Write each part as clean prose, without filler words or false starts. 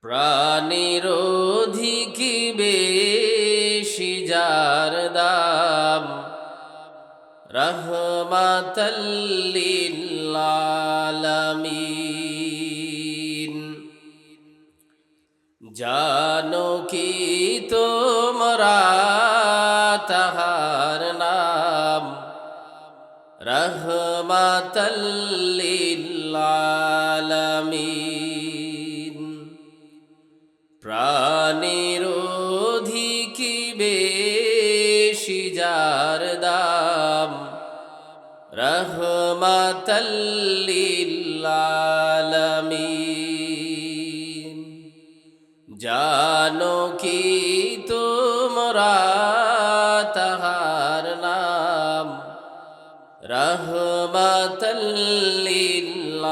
প্রাণের অধিকি বেশি যার দাম, রহমাতাল লিল আলামিন। জানো কি তোমরা তাহার নাম, রহমাতাল লিল আলামিন। প্রাণের অধিকি বেশি যার দাম, রহমাতাল লিল আলামিন। জানো কি তোমরা তাহার নাম, রহমাতাল লিল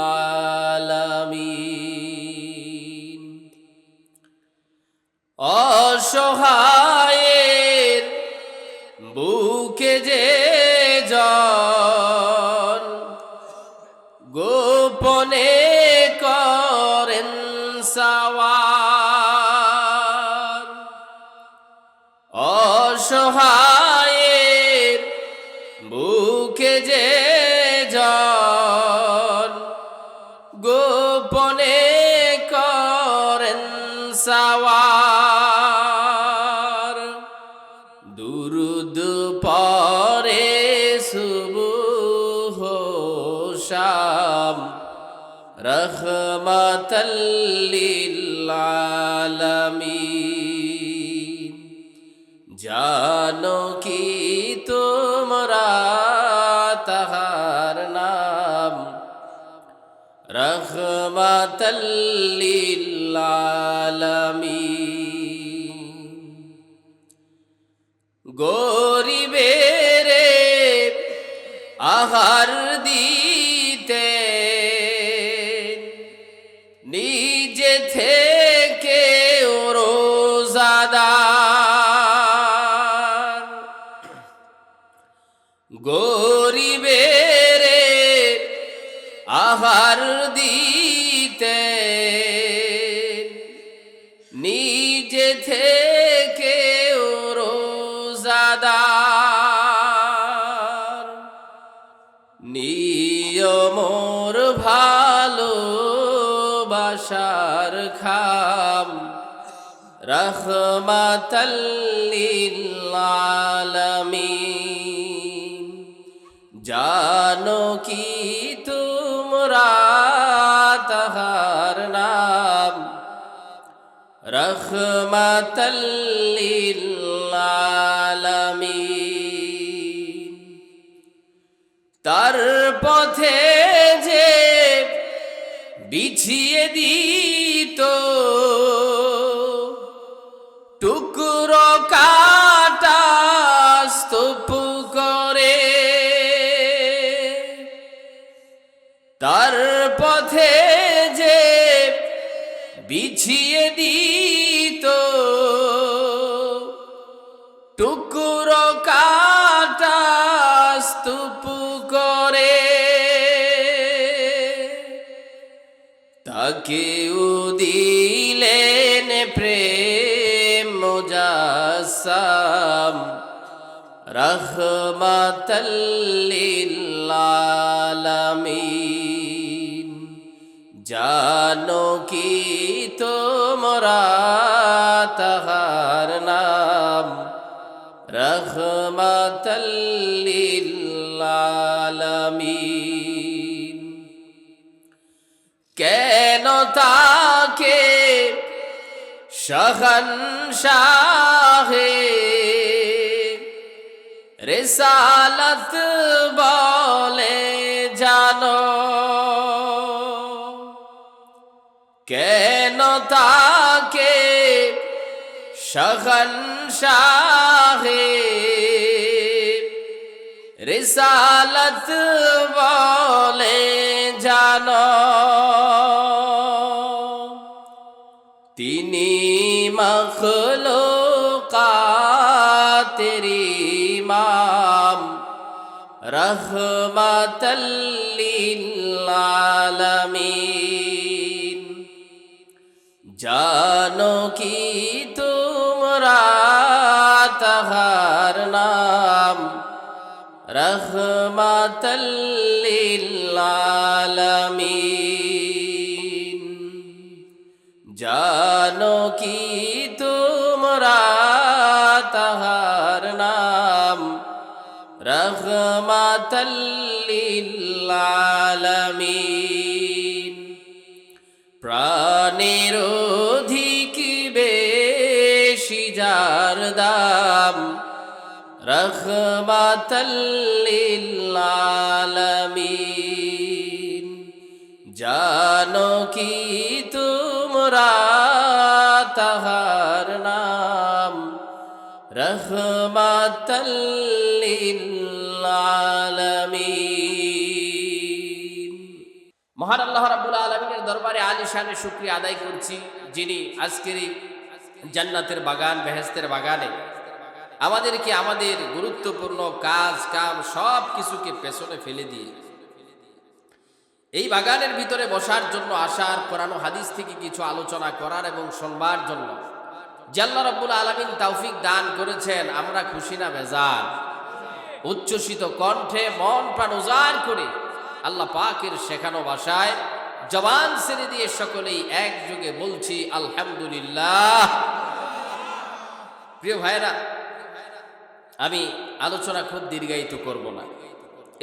আলামিন। অসহায়ের বুকে যে জন গোপনে করেন সাওয়ার, অসহায়ের বুকে যে জন গোপনে করেন সাওয়ার। দুরুদ পরে সুবহ শাম, রহমাতাল লিল আলামিন। জানো কি তোমরা তাহার নাম, রহমাতাল লিল আলামিন। গরিবের আহার দিতে নিজে থেকে রোজাদার, গরিবের আহার দিতে নিজে থেকে রোজাদার। নিয়মর ভালোবাসার খাম, রহমাতাল লিল আলামিন। জানো কি তোমরা তাহার নাম, রহমাতাল লিল আলামিন। তার পথে যে বিছিয়ে দিত টুকরো কাটা স্তূপ করে, তার পথে যে বিছিয়ে দিত টুকরো কাটা স্তূপ করে, তাকেও দিলেন প্রেম মুজাসসাম, রহমাতাল লিল আলামিন। জানো কি তোমরা তাহার নাম, রহমাতাল লিল আলামিন। কেন তাকে শাহনশাহে রিসালাত বলে জানো, কেন তাকে শাহনশাহে রিসালাত বলে জানো। তিনি মখলুকাতের ইমাম, রহমাতাল লিল আলামিন। জানো কি তোমরা তাহার নাম রহমাতাল লিল আলামিন। জানো কি তোমরা তাহার নাম রহমাতাল লিল আলামিন। প্রাণের অধিক বেশি যার দাম রহমাতাল লিল আলামিন। জানো কি তোমরা তাহার নাম রহমাতাল লিল আলামিন। মহান আল্লাহ রাব্বুল আলামিনের দরবারে আলিশানে শুকরিয়া আদায় করছি, যিনি আজকের এই জান্নাতের বাগান, বেহেশতের বাগানে আমাদেরকে আমাদের গুরুত্বপূর্ণ কাজ কাম সব কিছুকে পেছনে ফেলে দিয়ে এই বাগানের ভিতরে বসার জন্য আসার, কোরআন ও হাদিস থেকে কিছু আলোচনা করার এবং শুনবার জন্য যে আল্লাহ রাব্বুল আলামিন তৌফিক দান করেছেন, আমরা খুশি না বেজার? উচ্ছ্বসিত কণ্ঠে মন প্রাণ উজাড় করে আল্লাহ পাকের শেখানো ভাষায় জবান ছেড়ে দিয়ে সকলেই একযোগে বলছি আলহামদুলিল্লাহ। প্রিয় ভাইরা, আমি আলোচনা খুব দীর্ঘায়িত করব না,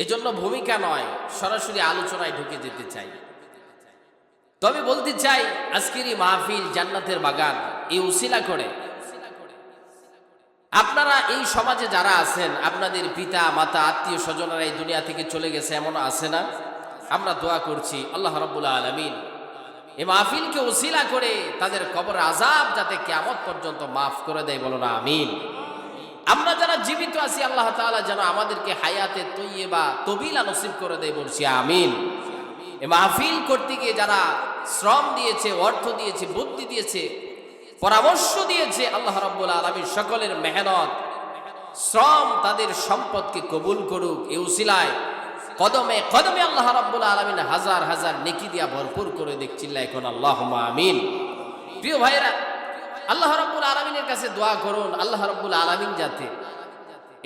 এজন্য ভূমিকা নয়, সরাসরি আলোচনায় ঢুকে যেতে চাই। তবে বলতে চাই, আজকের এই মাহফিল জান্নাতের বাগান, এই উসিলা করে আপনারা এই সমাজে যারা আছেন, আপনাদের পিতা মাতা আত্মীয় স্বজনেরা এই দুনিয়া থেকে চলে গেছে, এমন আছে না? আমরা দোয়া করছি আল্লাহ রাব্বুল আলামিন এই মাহফিলকে উসিলা করে তাদের কবর আযাব যাতে কিয়ামত পর্যন্ত মাফ করে দেয়, বলো না আমিন। আমরা যারা জীবিত আছি আল্লাহ তাআলা যেন আমাদেরকে হায়াতে তৈয়্যিবা তবিলা নসিব করে দেয়, বলছি আমিন। এই মাহফিল করতে গিয়ে যারা শ্রম দিয়েছে, অর্থ দিয়েছে, বুদ্ধি দিয়েছে, পরামর্শ দিয়েছে, আল্লাহ রাব্বুল আলামিন সকলের মেহনত শ্রম তাদের সম্পদকে কবুল করুক। এই উসিলায় কদমে কদমে আল্লাহ রাব্বুল আলামিন হাজার হাজার নেকি দিয়া ভরপুর করে দিক। চিল্লায় এখন আল্লাহুম্মা আমিন। প্রিয় ভাইরা, আল্লাহ রাব্বুল আলামিনের কাছে দোয়া করুন, আল্লাহ রাব্বুল আলামিন যাতে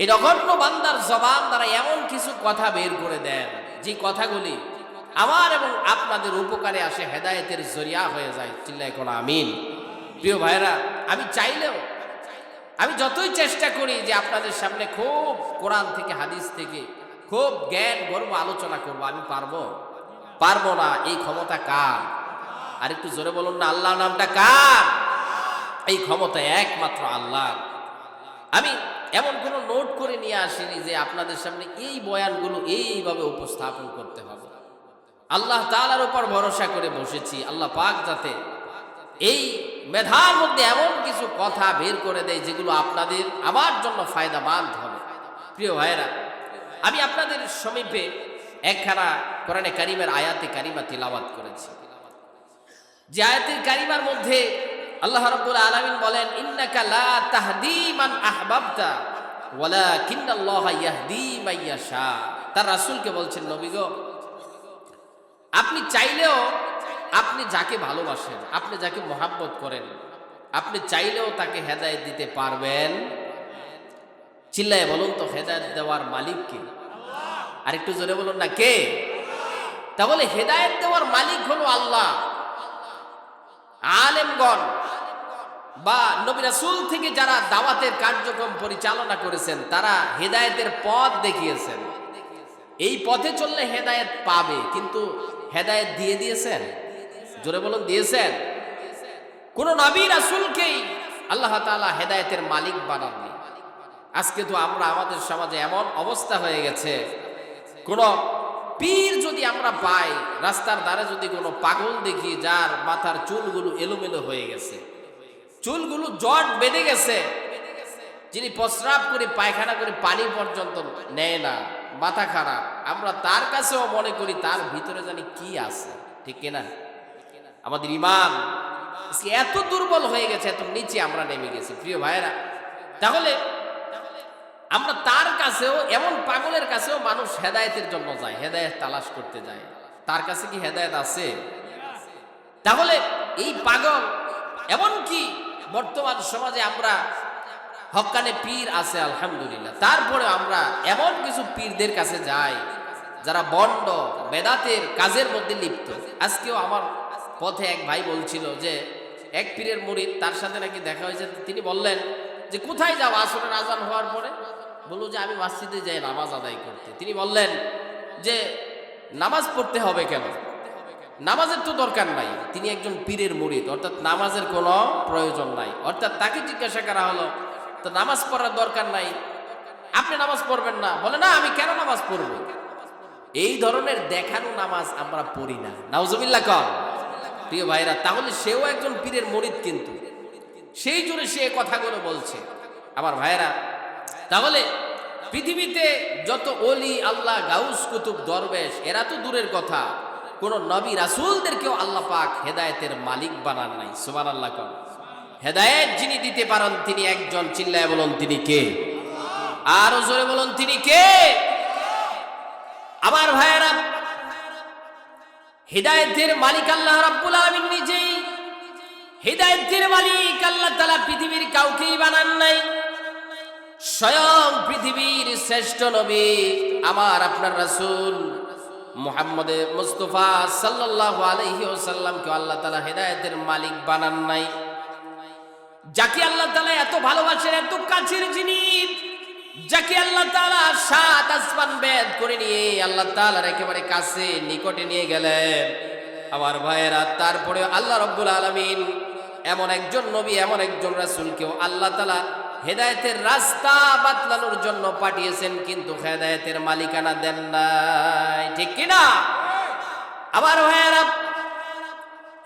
এই নগণ্য বান্দার জবান দ্বারা এমন কিছু কথা বের করে দেন, যে কথাগুলি আমার এবং আপনাদের উপকারে আসে, হেদায়েতের জরিয়া হয়ে যায়। চিল্লায় এখন আমিন। প্রিয় ভাইরা, আমি চাইলেও, আমি যতই চেষ্টা করি যে আপনাদের সামনে খুব কোরআন থেকে হাদিস থেকে খুব জ্ঞান গর্ব আলোচনা করব, আমি পারবো না। এই ক্ষমতা কার? আর একটু জোরে বলুন না, আল্লাহ নামটা কার? এই ক্ষমতা একমাত্র আল্লাহ। আমি এমন কোনো নোট করে নিয়ে আসিনি যে আপনাদের সামনে এই বয়ানগুলো এইভাবে উপস্থাপন করতে হবে। আল্লাহ তাআলার উপর ভরসা করে বসেছি, আল্লাহ পাক যাতে এই মেধার মধ্যে এমন কিছু কথা বের করে দেয় যেগুলো আপনাদের আমার জন্য ফায়দামন্দ হবে। প্রিয় ভাইরা, আমি আপনাদের সমীপে একখানা কোরআনে কারিমের আয়াতে কারিমা তিলাওয়াত করেছি, যে আয়াতের কারিমার মধ্যে আল্লাহ রাব্বুল আলামিন বলেন, ইন্নাকা লা তাহদি মান আহবাবতা ওয়ালাকিন্নাল্লাহা ইয়াহদি মান ইয়াশা। তার রাসূলকে বলছেন, নবী গো, আপনি চাইলেও, আপনি যাকে ভালোবাসেন, আপনি যাকে মহাব্বত করেন, আপনি চাইলেও তাকে হেদায়েত দিতে পারবেন। চিল্লায় বলুন তো, হেদায়েত দেওয়ার মালিক কে? আর একটু জোরে বলুন না, কে? তাহলে হেদায়েত দেওয়ার মালিক হলো আল্লাহ। আলেমগণ বা নবী রাসূল থেকে যারা দাওয়াতের কার্যক্রম পরিচালনা করেছেন, তারা হেদায়েতের পথ দেখিয়েছেন। এই পথে চললে হেদায়েত পাবে, কিন্তু হেদায়েত দিয়ে দিয়েছেন? জোরে বলুন, দিয়েছেন? কোন নবী রাসূলকেই আল্লাহ তাআলা হেদায়েতের মালিক বানাননি। আজকে তো আমরা আমাদের সমাজে এমন অবস্থা হয়ে গেছে, কোন পীর যদি আমরা পাই, রাস্তার ধারে যদি কোনো পাগল দেখি যার মাথার চুলগুলো এলোমেলো হয়ে গেছে, চুলগুলো জট বেঁধে গেছে, যিনি প্রস্রাব করে পায়খানা করে পানি পর্যন্ত নেয় না, মাথা খারাপ, আমরা তার কাছেও মনে করি তার ভিতরে জানি কি আছে, ঠিক কিনা? আমাদের ঈমান এত দুর্বল হয়ে গেছে, এত নিচে আমরা নেমে গেছি। প্রিয় ভাইরা, তাহলে আমরা তার কাছেও, এমন পাগলের কাছেও মানুষ হেদায়েতের জন্য যায়, হেদায়েত তালাশ করতে যায়। তার কাছে কি হেদায়েত আছে? তাহলে এই পাগল এমনকি বর্তমান সমাজে আমরা হক্কানে পীর আছে আলহামদুলিল্লাহ, তারপরে আমরা এমন কিছু পীরদের কাছে যাই যারা বন্ড বেদাতের কাজের মধ্যে লিপ্ত। আজকেও আমার পথে এক ভাই বলছিল যে এক পীরের মুরিদ, তার সাথে নাকি দেখা হয়েছে। তিনি বললেন যে কোথায় যাও আসরের আজান হওয়ার পরে? বলল যে আমি মসজিদে যাই নামাজ আদায় করতে। তিনি বললেন যে নামাজ পড়তে হবে কেন? নামাজের তো দরকার নাই। তিনি একজন পীরের মুরিদ, অর্থাৎ নামাজের কোনো প্রয়োজন নাই। অর্থাৎ তাকে জিজ্ঞাসা করা হলো তো নামাজ পড়ার দরকার নাই, আপনি নামাজ পড়বেন না? বলে না, আমি কেন নামাজ পড়ব? এই ধরনের দেখানো নামাজ আমরা পড়ি না। নাউজুবিল্লাহ কর প্রিয় ভাইরা। তাহলে সেও একজন পীরের মুরিদ, কিন্তু সেই জন্য সে কথাগুলো বলছে। আমার ভাইরা, তাহলে পৃথিবীতে যত ওলি আল্লাহ, গাউস, কুতুব, দরবেশ, এরা তো দূরের কথা, কোন নবী রাসূলদেরকেও আল্লাহ পাক হেদায়েতের মালিক বানান নাই। সুবহানাল্লাহ কর। হেদায়েত যিনি দিতে পারেন তিনি একজন, চিল্লায় বলুন তিনি কে? আরো জোরে বলুন তিনি কে? আমার ভাইয়েরা, হেদায়েতের মালিক আল্লাহ রাব্বুল আলামিন নিজেই। হেদায়েতের মালিক আল্লাহ তাআলা পৃথিবীর কাউকেই বানান নাই। স্বয়ং পৃথিবীর শ্রেষ্ঠ নবী আমার আপনার রাসূল মুহাম্মদ মুস্তাফা সাল্লাল্লাহু আলাইহি ওয়াসাল্লামকে আল্লাহ তাআলা হেদায়েতের মালিক বানান নাই। যাকে আল্লাহ তাআলা এত ভালোবাসেন, এত কাছের যিনি, যাকে আল্লাহ তাআলা সাত আসমান ভেদ করে নিয়ে আল্লাহ তাআলার একেবারে কাছে নিকটে নিয়ে গেলেন। আমার ভাইয়েরা, তারপরে আল্লাহ রাব্বুল আলামিন এমন একজন নবী, এমন একজন রাসূলকেও আল্লাহ তাআলা হেদায়েতের রাস্তা বাতলানোর জন্য পাঠিয়েছেন, কিন্তু হেদায়েতের মালিকানা দেন নাই। ঠিক কিনা? আমার ভাইয়েরা,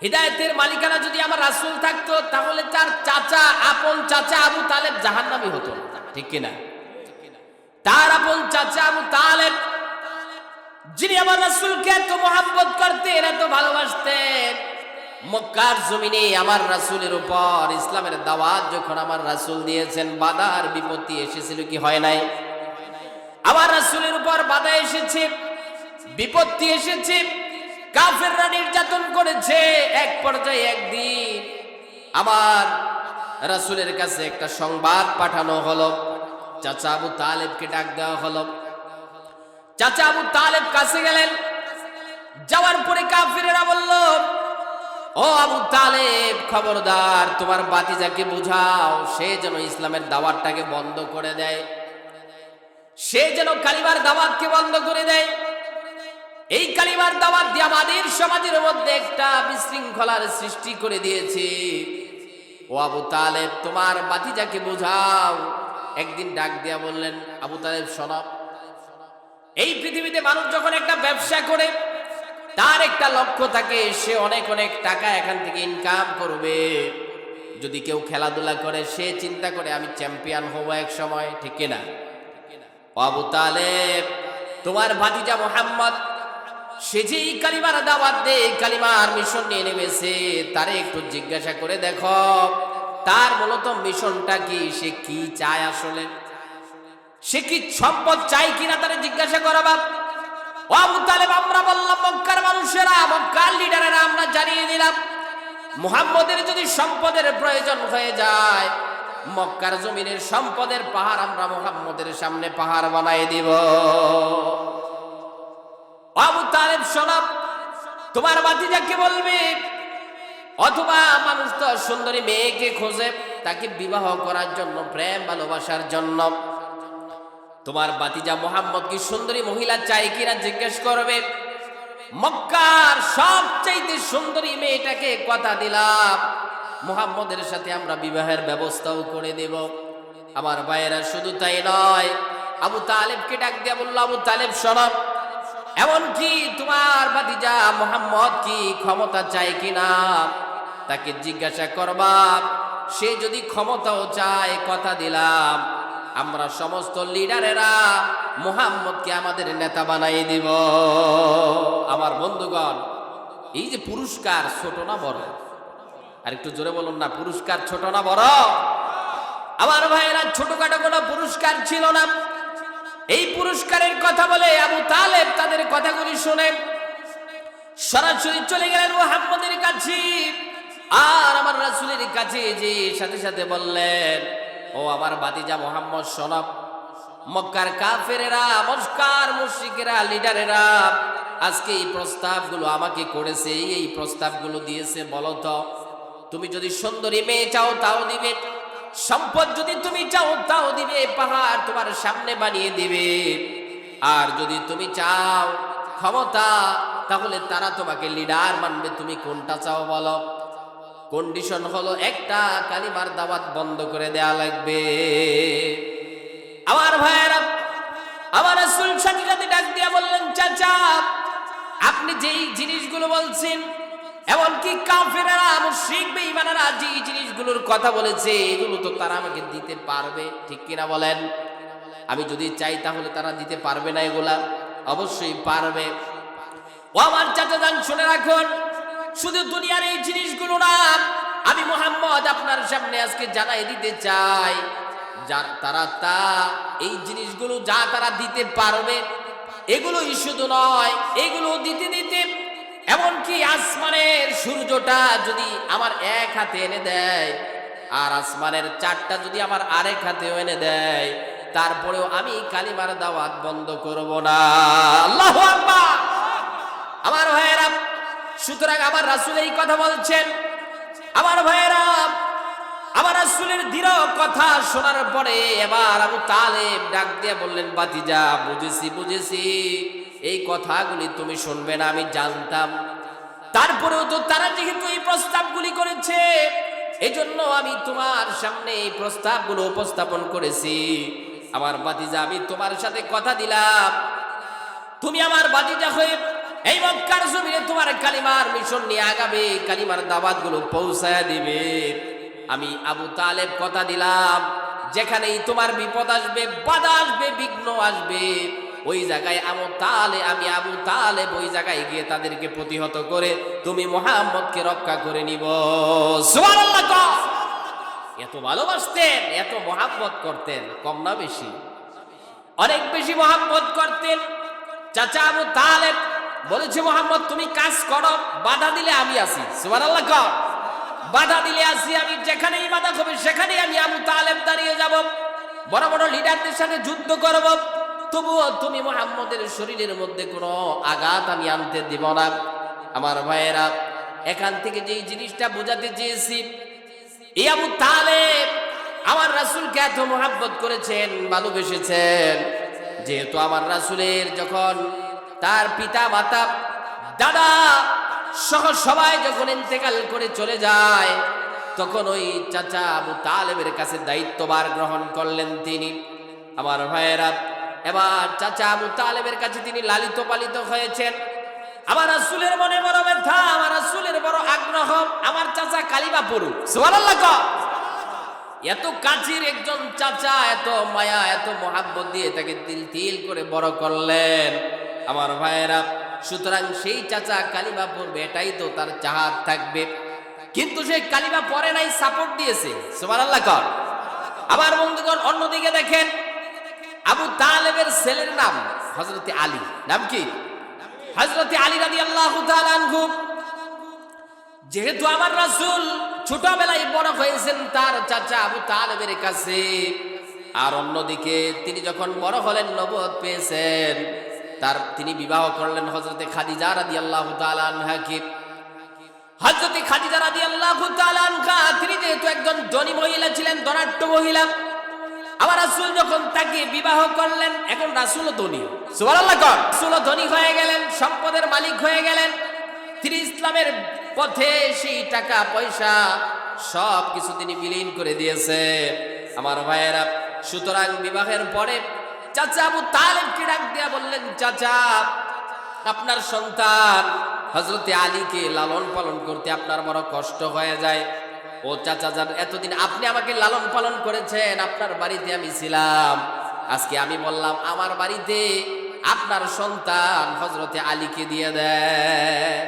হিদায়াতের মালিকানা যদি আমার রাসূল থাকতো তাহলে তার চাচা, আপন চাচা আবু তালেব জাহান্নামী হতো। ঠিক কিনা? তার আপন চাচা আবু তালেব, যিনি আমার রাসূলকে এত মহব্বত করতেন, এত ভালোবাসতেন, মক্কার জমিনে আমার রাসূলের উপর ইসলামের দাওয়াত যখন আমার রাসূল দিয়েছেন, বাধার বিপত্তি এসেছিল কি হয় নাই? আমার রাসূলের উপর বাধা এসেছে, বিপত্তি এসেছে, কাফেররা নির্যাতন করেছে। এক পর্যায়ে একদিন আমার রাসূলের কাছে একটা সংবাদ পাঠানো হলো। চাচা আবু তালেবকে ডাক দেওয়া হলো। চাচা আবু তালেব কাছে গেলেন। যাওয়ার পরে কাফেররা বলল, ও আবু তালেব, খবরদার, তোমার বাতিজাকে বুঝাও সে যেন ইসলামের দাওয়াতটাকে বন্ধ করে দেয়, সে যেন কালিমার দাওয়াতকে বন্ধ করে দেয়। এই কালিমার দাওয়াত দিয়ে আমাদের সমাজের মধ্যে একটা বিশৃঙ্খলার সৃষ্টি করে দিয়েছে। ও আবু তালেব, তোমার বাতিজাকে বুঝাও। একদিন ডাক দিয়া বললেন, আবু তালেব শোনো, এই পৃথিবীতে মানুষ যখন একটা ব্যবসা করে, তার একটা লক্ষ্য থাকে, সে অনেক অনেক টাকা এখান থেকে ইনকাম করবে। যদি কেউ খেলাধুলা করে, সে চিন্তা করে আমি চ্যাম্পিয়ন হব এক সময়। ঠিক কিনা? ও আবু তালেব, তোমার ভাতিজা মুহাম্মদ, সে যে এই কালিমার দাওয়াত দেয়, কালিমার মিশন নিয়ে নেমেছে, তারে একটু জিজ্ঞাসা করে দেখো তার মূলত মিশনটা কি, সে কি চায় আসলে, সে কি সম্পদ চাই কিনা, তারে জিজ্ঞাসা করাবা। ও আবু তালেব, আমরা বললাম মক্কার মানুষেরা, মক্কার লিডারেরা আমরা জানিয়ে দিলাম, মুহাম্মদের যদি সম্পদের প্রয়োজন হয়ে যায়, মক্কার জমিনের সম্পদের পাহাড় আমরা মুহাম্মদের সামনে পাহাড় বানাই দিব। আবু তালেব শোনো, তোমার ভাতিজাকে বলবে, অথবা মানুষ তো সুন্দরী মেয়েকে খোঁজে তাকে বিবাহ করার জন্য, প্রেম ভালোবাসার জন্য। তোমার ভাতিজা মুহাম্মদ কি সুন্দরী মহিলা চাই কিনা জিজ্ঞেস করবে। মক্কার সবচাইতে সুন্দরী মেয়েটাকে কথা দিলাম, মুহাম্মদের সাথে আমরা বিবাহের ব্যবস্থাও করে দেব। আমার ভাইয়েরা, শুধু তাই নয়, আবু তালেবকে ডাক দিয়া বলল, আবু তালেব শোনো, এমনকি তোমার ভাতিজা মুহাম্মদ কি ক্ষমতা চায় কিনা তাকে জিজ্ঞাসা করবা। সে যদি ক্ষমতাও চায়, কথা দিলাম আমরা সমস্ত লিডারেরা মুহাম্মদকে আমাদের নেতা বানাই দিব। আমার বন্ধুগণ, এই যে পুরস্কার ছোট না বড়? আর একটু জোরে বলুন না, পুরস্কার ছোট না বড়? আমার ভাইয়েরা, ছোটখাটো কোনো পুরস্কার ছিল না। এই পুরস্কারের কথা বলে আবু তালেব তাদের কথাগুলি শুনে সরাসরি চলে গেলেন মুহাম্মদের কাছে। আর আমার রাসূলের কাছে যে সাথে সাথে বললেন, ও আমার ভাতিজা মুহাম্মদ শোনো, মক্কার কাফেরেরা, মক্কার মুশরিকেরা, লিডারেরা আজকে এই প্রস্তাবগুলো আমাকে করেছে, এই প্রস্তাবগুলো দিয়েছে। বলো তো, তুমি যদি সুন্দরী মেয়ে চাও তাও দিবে, সম্পদ যদি তুমি চাও তাও দিবে, পাহাড় তোমার সামনে বানিয়ে দিবে। আর যদি তুমি চাও ক্ষমতা, তাহলে তারা তোমাকে লিডার মানবে। তুমি কোনটা চাও বলো? কন্ডিশন হলো একটা, কালিমার দাওয়াত বন্ধ করে দেয়া লাগবে। আমার ভাইয়েরা, আমার রাসূল সাথে সাথে ডাক দিয়া বললেন, চাচা আপনি যেই জিনিসগুলো বলছেন, এমনকি কাফেররা, মুশরিক বেঈমানেরা যেই জিনিসগুলোর কথা বলেছে, এগুলো তো তারা আমাকে দিতে পারবে, ঠিক কিনা বলেন? আমি যদি চাই তাহলে তারা দিতে পারবে না? এগুলা অবশ্যই পারবে। ও আমার চাচা যান, শুনে রাখুন, শুধু দুনিয়ার এই জিনিসগুলো না, আমি মুহাম্মদ আপনার সামনে আজকে জানাই দিতে চাই, যার তারা এই জিনিসগুলো যা তারা দিতে পারবে, এগুলোই শুধু নয়, এগুলো দিতে দিতে এমনকি আসমানের সূর্যটা যদি আমার এক হাতে এনে দেয়, আর আসমানের চাঁদটা যদি আমার আরেক হাতেও এনে দেয়, তারপরেও আমি কালিমার দাওয়াত বন্ধ করব না। আল্লাহু আকবার। আমার ভাইয়েরা, সুতরাং আমার রাসূল এই কথা বলছেন। আমার ভাইয়েরা, আমার রাসূলের দৃঢ় কথা শোনার পরে এবার আবু তালেব ডাক দিয়ে বললেন, ভাতিজা বুঝেছি, এই কথাগুলি তুমি শুনবে না আমি জানতাম, তারপরেও তো তারা যেহেতু এই প্রস্তাবগুলি করেছে, এজন্য আমি তোমার সামনে এই প্রস্তাবগুলো উপস্থাপন করেছি। আমার ভাতিজা, আমি তোমার সাথে কথা দিলাম, তুমি আমার ভাতিজা হয়ে এই মক্কার জমিনে তোমার কালিমার মিশন নিয়ে আগাবে, কালিমার দাওয়াতগুলো পৌঁছায়া দিবে। আমি আবু তালেব কথা দিলাম, যেখানেই তোমার বিপদ আসবে, বাধা আসবে, বিঘ্ন আসবে, ওই জায়গায় আমি আবু তালেব ওই জায়গায় গিয়ে তাদেরকে প্রতিহত করে তুমি মুহাম্মদকে রক্ষা করে নিব। সুবহানাল্লাহ। এত ভালোবাসতেন, এত মহাব্বত করতেন, কম না বেশি? অনেক বেশি মহাব্বত করতেন। চাচা আবু তালেব বলেছে, মুহাম্মদ তুমি কাজ করো, বাধা দিলে আমি আছি। সুবহানাল্লাহ। বাধা দিলে আছি আমি, যেখানেই বাধা হবে সেখানেই আমি আবু তালেব দাঁড়িয়ে যাব, বড় বড় লিডারদের সাথে যুদ্ধ করব, তবুও তুমি মুহাম্মদের শরীরের মধ্যে কোনো আঘাত আমি আনতে দিব না। আমার ভাইয়েরা, এখান থেকে যেই জিনিসটা বোঝাতে চেয়েছি, এই আবু তালেব আমার রাসূলকে এত মহব্বত করেছেন, ভালোবেসেছেন, যেহেতু আমার রাসূলের যখন তার পিতা মাতা দাদা সহ সবাই যখন ইন্তেকাল করে চলে যায়, তখন ওই চাচা আবু তালেবের কাছে দায়িত্বভার গ্রহণ করলেন তিনি। আমার ভাইয়েরা, এবার চাচা আবু তালেবের কাছে তিনি লালিত পালিত হয়েছেন। আমার রাসূলের মনে বড় ব্যথা, আমার রাসূলের বড় আগ্রহ, আমার চাচা কালিমা পড়ুক। সুবহানাল্লাহ। এত কাছের একজন চাচা, এত মায়া, এত মহাব্বত দিয়ে তাকে তিল তিল করে বড় করলেন। আমার ভাইয়েরা, সুতরাং সেই চাচা কালিমা পড়বে, এটাই তো তার চাহাত থাকবে, কিন্তু সে কালিমা পড়ে নাই, সাপোর্ট দিয়েছে। সুবহানাল্লাহ। আবার বন্ধুগণ, অন্যদিকে দেখেন, আবু তালেবের ছেলের নাম হযরত আলী। নাম কি? হযরত আলী রাদিয়াল্লাহু তাআলা আনহু। যেহেতু আমার রাসূল ছোটবেলায় বড় হয়েছেন তার চাচা আবু তালেবের কাছে, আর অন্যদিকে তিনি যখন বড় হলেন, নবুয়ত পেয়েছেন, তিনি বিবাহ করলেন হযরত খাদিজা রাদিয়াল্লাহু তাআলা আনহাকে। হযরত খাদিজা রাদিয়াল্লাহু তাআলা আনহা, তিনি যেহেতু একজন ধনী মহিলা ছিলেন, ধনাঢ্য মহিলা, আমার রাসূল যখন তাকে বিবাহ করলেন, এখন রাসূলও ধনী। সুবহানাল্লাহ। রাসূলও ধনী হয়ে গেলেন, সম্পদের মালিক হয়ে গেলেন। তিনি ইসলামের পথে সেই টাকা পয়সা সব কিছু তিনি বিলীন করে দিয়েছেন। আমার ভাইয়েরা, সুতরাং বিবাহের পরে চাচা আবু তালেবকে ডাক দিয়া বললেন, চাচা আপনার সন্তান হযরত আলীকে লালন পালন করতে আপনার বড় কষ্ট হয়ে যায়। ও চাচা যান, এতদিন আপনি আমাকে লালন পালন করেছেন, আপনার বাড়িতে আমি ছিলাম, আজকে আমি বললাম আমার বাড়িতে আপনার সন্তান হযরত আলীকে দিয়ে দেন।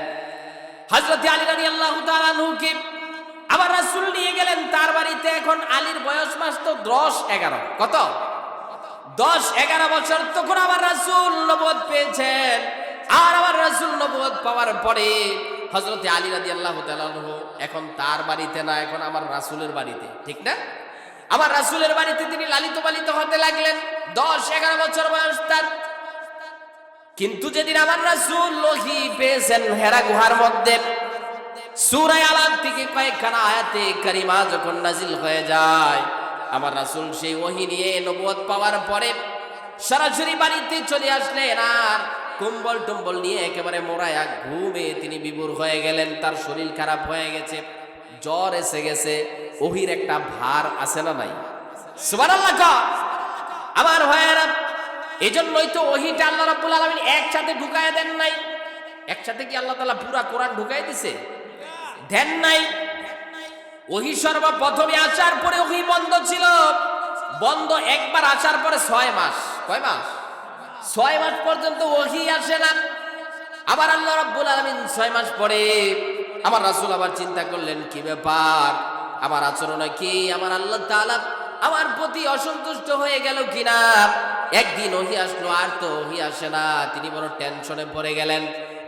হযরত আলী রাদিয়াল্লাহু তাআলা আনহুকে আবার রাসূল নিয়ে গেলেন তার বাড়িতে। এখন আলীর বয়স মাত্র 10-11। কত? 10-11 বছর। তখন আমার রাসূল নবুয়ত পেয়েছেন। আর আমার রাসূল নবুয়ত পাওয়ার পরে হযরতে আলী রাদিয়াল্লাহু তাআলা আনহু এখন তার বাড়িতে না, এখন আমার রাসূলের বাড়িতে, ঠিক না? আমার রাসূলের বাড়িতে তিনি লালিত পালিত হতে লাগলেন। 10-11 বছর বয়স তার। কিন্তু যেদিন আমার রাসূল ওহী পেয়েছেন হেরা গুহার মধ্যে, সূরা আলাক থেকে কয়েকখানা আয়াতে কারিমা যখন নাজিল হয়ে যায়, আমার রাসূল সেই ওহী নিয়ে নবুয়ত পাওয়ার পরে সরাসরি বাড়িতে চলে আসলেন। আর কম্বল টম্বল নিয়ে একেবারে মোড়ায়া ঘুমে তিনি বিভোর হয়ে গেলেন। তার শরীর খারাপ হয়ে গেছে, জ্বর এসে গেছে, ওহির একটা ভার আছে না নাই? সুবহানাল্লাহ। আমার ভাইয়েরা, এজন্যই তো ওহিটা আল্লাহ রাব্বুল আলামিন একসাথে ঢুকায় দেন নাই। একসাথে কি আল্লাহ তাআলা পুরা কোরআন ঢুকাই দিছে? দেন নাই। ওহি সর্বপ্রথমে আসার পরে ওহি বন্ধ ছিল। বন্ধ একবার আসার পরে 6 মাস। কয় মাস? 6 মাস পর্যন্ত ওহি আসে না। আবার আল্লাহ রাব্বুল আলামিন 6 মাস পরে আমার রাসূল আবার চিন্তা করলেন, কি ব্যাপার, আমার আচরণে কি আমার আল্লাহ তাআলা আমার প্রতি অসন্তুষ্ট হয়ে গেল কিনা? একদিন ওহি আসলো, আর তো ওহি আসে না। তিনি বড় টেনশনে পড়ে গেলেন।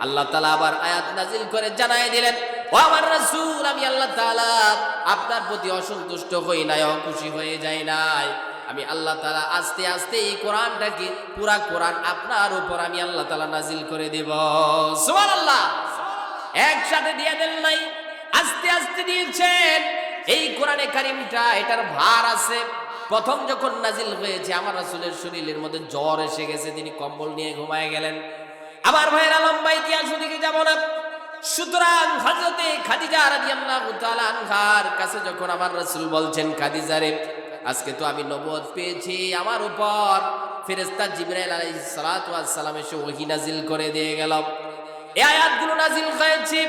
আল্লাহ তাআলা আবার আয়াত নাজিল করে জানায় দিলেন, ও আমার রাসূল, আমি আল্লাহ তাআলা আপনার প্রতি অসন্তুষ্ট হই নাই, অখুশি হয়ে যাই নাই। আমি আল্লাহ তাআলা আস্তে আস্তে এই কোরআনটাকে, পুরা কোরআন আপনার উপর আমি আল্লাহ তাআলা নাজিল করে দেব। সুবহানাল্লাহ। একসাথে দিয়ে দেন নাই, আস্তে আস্তে দিয়েছেন। এই কোরআনে কারীমটা, এটার ভার আছে। প্রথম যখন নাজিল হয়েছে, আমার রাসূলের শরীরের মধ্যে জ্বর এসে গেছে, তিনি কম্বল নিয়ে ঘুমায় গেলেন। আমার ভাইয়েরা, লম্বা ইতিহাস ওদিকে যাব না। সুতরাং হযরতে খাদিজা রাদিয়াল্লাহু তাআলা আনহার কাছে যখন আমার রাসূল বলছেন, খাদিজা রে, আজকে তো আমি নবুয়ত পেয়েছি, আমার উপর ফেরেশতা জিবরাইল আলাইহিস সালাতু ওয়াস সালাম এসে ওহী নাজিল করে দিয়ে গেল। এই আয়াতগুলো নাজিল হয়েছে।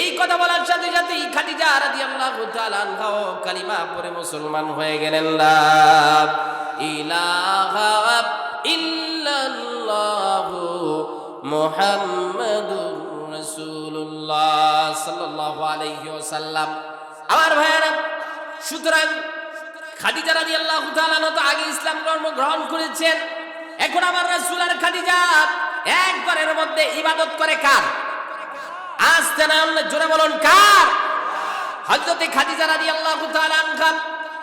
এই কথা বলার সাথে সাথেই খাদিজা রাদিয়াল্লাহু তাআলা আনহা কালিমা পড়ে মুসলমান হয়ে গেলেন। লা ইলাহা ইল্লাল্লাহু মুহাম্মাদুর রাসূলুল্লাহ সাল্লাল্লাহু আলাইহি ওয়াসাল্লাম। আমার ভাইয়েরা, সুতরাং খাদিজা রাদিয়াল্লাহু তাআলা তো আগে ইসলাম ধর্ম গ্রহণ করেছেন। এখন আমার রাসূল আর খাদিজা এক ঘরের মধ্যে ইবাদত করে কার? আস্তে না জোরে বলুন, কার? হযরতে খাদিজা রাদিয়াল্লাহু তাআলা আনহা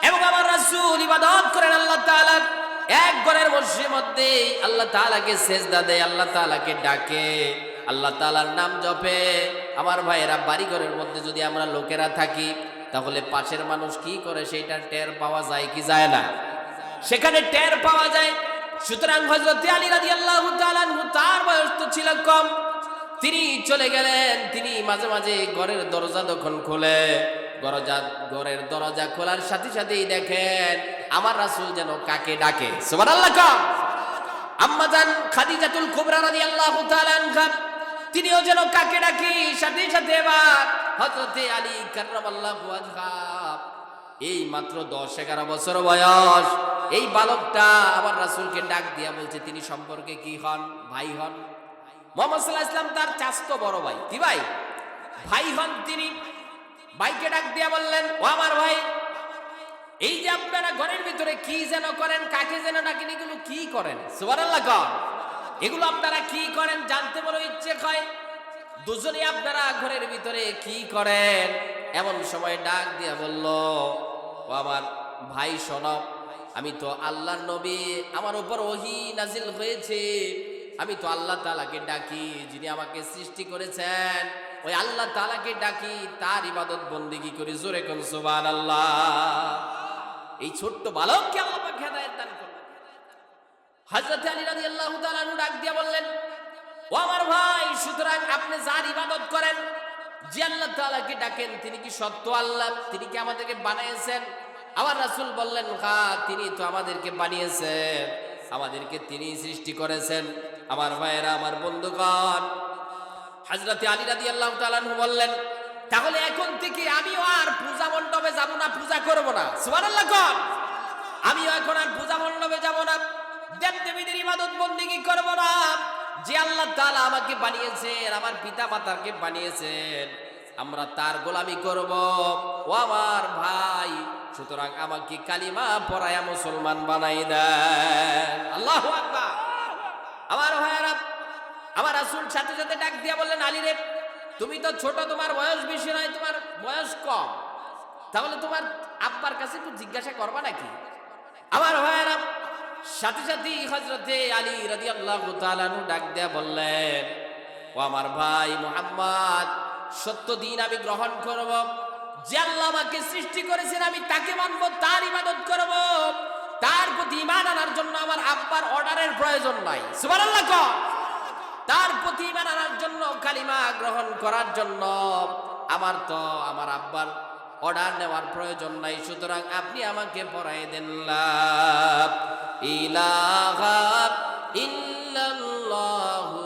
এবং আমার রাসূল ইবাদত করেন আল্লাহ তাআলার এক ঘরের মধ্যে। আল্লাহ তাআলাকে সিজদা দেয়, আল্লাহ তাআলাকে ডাকে, আল্লাহ তাআলার নাম জপে। আমার ভাইয়েরা, বাড়ি ঘরের মধ্যে যদি আমরা লোকেরা থাকি, তাহলে পাশের মানুষ কি করে সেটা টের পাওয়া যায় কি যায় না? সেখানে টের পাওয়া যায়। সুতরাং হযরতে আলী রাদিয়াল্লাহু তাআলা আনহু, তার বয়স তো ছিল কম, তিনি চলে গেলেন। তিনি মাঝে মাঝে ঘরের দরজা যখন খোলে, ঘরের দরজা খোলার সাথে সাথেই দেখেন আমার রাসূল যেন কাকে ডাকে। সুবহানাল্লাহ। আম্মা জান খাদিজাতুল কুবরা রাদিয়াল্লাহু তাআলা আনহা, তিনিও যেন কাকে ডাকি। সাথে সাথে এবার হযরতে আলী কাররামাল্লাহু ওয়াজহা, এই মাত্র 10-11 বছর বয়স, এই বালকটা আমার রাসূলকে ডাক দিয়া বলছে, তিনি সম্পর্কে কি হন? ভাই হন। মুহাম্মদ সাল্লাল্লাহু আলাইহি ওয়াসাল্লাম তার চাচতো বড় ভাই। কি ভাই? ভাই হন তিনি। ভাইকে ডাক দিয়া বললেন, ও আমার ভাই, এই যে আপনারা ঘরের ভিতরে কি যেন করেন, কাকে যেন ডাকেন, এগুলো কি করেন? সুবহানাল্লাহ। এগুলো আপনারা কি করেন জানতে বড় ইচ্ছে হয়। দুজনে আপনারা ঘরের ভিতরে কি করেন? এমন সময় ডাক দিয়া বলল, ও আমার ভাই শোনো, আমি তো আল্লাহর নবী, আমার উপর ওহী নাজিল হয়েছে, আমি তো আল্লাহ তাআলাকে ডাকি, যিনি আমাকে সৃষ্টি করেছেন, ওই আল্লাহ তাআলাকে ডাকি, তার ইবাদত বন্দেগী করি। জোরে কোন সুবহানাল্লাহ। এই ছোট্ট বালককে আল্লাহ পাক হেদায়েত দান করলেন। হযরত আলী রাদিয়াল্লাহু তাআলা আনহু ডাক দিয়া বললেন, ও আমার ভাই, সুতরাং আপনি যার ইবাদত করেন, যে আল্লাহ তাআলাকে ডাকেন, তিনি কি সত্য আল্লাহ? তিনি কি আমাদেরকে বানিয়েছেন? আমার রাসূল বললেন, হ্যাঁ, তিনি তো আমাদেরকে বানিয়েছেন, আমাদেরকে তিনি সৃষ্টি করেছেন। আমার ভাইয়েরা, আমার বন্ধুগণ, হযরত আলী রাদিয়াল্লাহু তাআলা আনহু বললেন, তাহলে এখন থেকে আমিও আর পূজা মণ্ডপে যাব না, পূজা করব না। সুবহানাল্লাহ। আমিও এখন আর পূজা মণ্ডপে যাব না, দেবদেবীদের ইবাদত বন্দেগী করব না। যে আল্লাহ তাআলা আমাকে বানিয়েছেন, আমার পিতা মাতাকে বানিয়েছেন, আমরা তার গোলামি করব। ও আমার ভাই, সুতরাং আমাকে কালিমা পড়ায়া মুসলমান বানাই দেন। আল্লাহু আকবার। আমার ভাইয়েরা, আমার রাসূল সাথে সাথে ডাক দিয়া বললেন, আলী রে, তুমি তো ছোট, তোমার বয়স বেশি নয়, তোমার বয়স কম, তাহলে তোমার আব্বার কাছে একটু জিজ্ঞাসা করবা নাকি? আমার ভাইয়েরা, সাথে সাথে হযরতে আলী রাদিয়াল্লাহু তাআলা আনহু ডাক দেয়া বললেন, ও আমার ভাই মুহাম্মদ, সত্য দিন আমি গ্রহণ করব, যে আল্লাহ আমাকে সৃষ্টি করেছেন আমি তাকে মানব, তার ইবাদত করব, তার প্রতি ঈমান আনার জন্য আমার আব্বার অর্ডারের প্রয়োজন নাই। সুবহানাল্লাহ কও। তার প্রতি ঈমান আনার জন্য, কালিমা গ্রহণ করার জন্য আমার আব্বার অর্ডার নেওয়ার প্রয়োজন নাই, সুতরাং আপনি আমাকে পড়াই দেন লা ইলাহা ইল্লাল্লাহু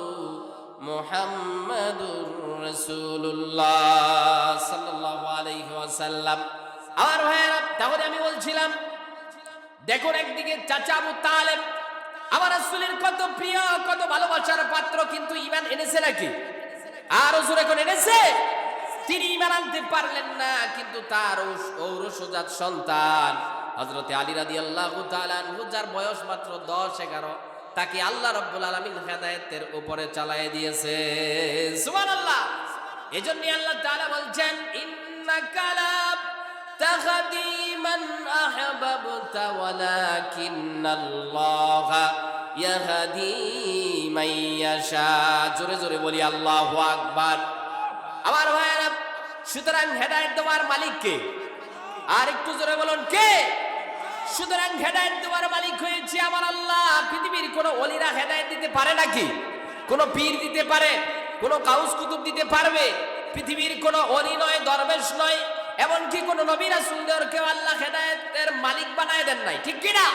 মুহাম্মাদুর রাসূলুল্লাহ সাল্লাল্লাহু আলাইহি ওয়াসাল্লাম। আমার ভাইয়েরা, তাহলে আমি বলছিলাম, দেখুন একদিকে চাচা আবু তালেব আমার রাসূলের কত প্রিয়, কত ভালোবাসার পাত্র, কিন্তু ঈমান এনেছে নাকি? আর হুজুর এখন এনেছে? তিনি ঈমান আনতে পারলেন না, কিন্তু তার ঔরসজাত সন্তান হযরতে আলী রাদিয়াল্লাহু তাআলা আনহু, যার বয়স মাত্র 10-11, তাকে আল্লাহ রাব্বুল আলামিন হেদায়েতের উপরে চালায় দিয়েছে। সুবহানাল্লাহ। এজন্য আল্লাহ তাআলা বলছেন, ইন্নাকা লা তাহদি মান আহবাবতা ওয়ালাকিন্নাল্লাহা ইয়াহদি মান ইয়াশা। জোরে জোরে বলি আল্লাহু আকবার। আমার ভাইয়েরা, সুতরাং হেদায়েত দেওয়ার মালিক কে? আর একটু জোরে বলুন, কে? সুতরাং হেদায়েত দেওয়ার মালিক হয়েছে আমার আল্লাহ। পৃথিবীর কোন ওলিরা হেদায়েত দিতে পারে নাকি? কোন পীর দিতে পারে? কোন কাউস কুতুব দিতে পারবে? পৃথিবীর কোন ওলি নয়, দরবেশ নয়, এমনকি কোন নবী রাসূলদেরকে আল্লাহ হেদায়েতের মালিক বানায় দেন নাই, ঠিক কি না?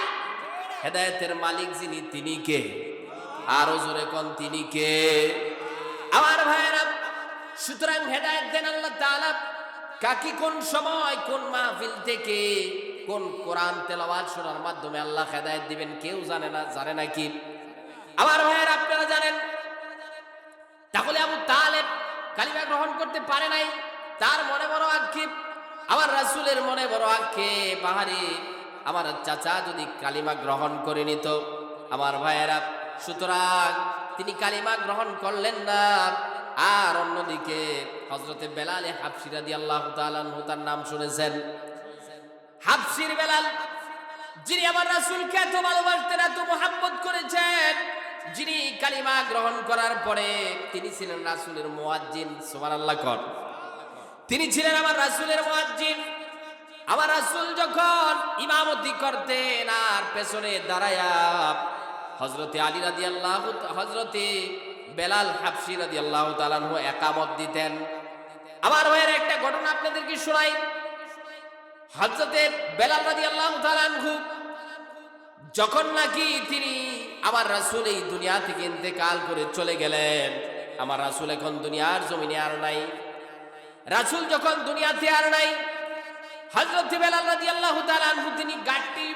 হেদায়েতের মালিক যিনি, তিনি কে? আরো জোরে কোন, তিনি কে? আমার ভাইয়েরা, সুতরাং হেদায়েত দেন আল্লাহ তাআলা। কাকে কোন সময়, কোন মাহফিল থেকে, কোন কোরআন তেলাওয়াত শোনার মাধ্যমে আল্লাহ হেদায়েত দিবেন কেউ জানে না। জানে নাকি? আমার ভাইয়েরা, আপনারা জানেন। তাহলে আবু তালেব কালিমা গ্রহণ করতে পারে নাই, তার মনে বড় আক্ষেপ। আমার রাসূলের মনে বড় আক্ষেপ, বাহারি আমার চাচা যদি কালিমা গ্রহণ করে নিত। আমার ভাইয়েরা, সুতরাং তিনি কালিমা গ্রহণ করলেন না। আর অন্যদিকে হযরতে বেলাল হাবশী রাদিয়াল্লাহু তাআলা আনহু, তার নাম শুনেছেন, হাবশীর বেলাল, যিনি আমার রাসূলকে এত ভালোবাসতেন, এত মুহাব্বত করেছেন, যিনি কালিমা গ্রহণ করার পরে তিনি ছিলেন রাসূলের মুয়াজ্জিন। সুবহানাল্লাহ কর। তিনি ছিলেন আমার রাসূলের মুয়াজ্জিন। আমার রাসূল যখন ইমামতি করতেন আর পেছনে দাঁড়ায়া হযরতে আলী রাদিয়াল্লাহু, হযরতে বেলাল হাবশী রাদিয়াল্লাহু তাআলা আনহু ইকামত দিতেন। আমার ভাইয়ের একটা ঘটনা আপনাদেরকে শোনাই। হযরতে বেলাল রাদিয়াল্লাহু তাআলা আনহু যখন নাকি তিনি, আমার রাসূল এই দুনিয়া থেকে ইন্তেকাল করে চলে গেলেন, আমার রাসূল এখন দুনিয়ার জমিনে আর নাই। রাসূল যখন দুনিয়াতে আর নাই, হযরত বেলাল রাদিয়াল্লাহু তাআলা আনহু তিনি গাড়ি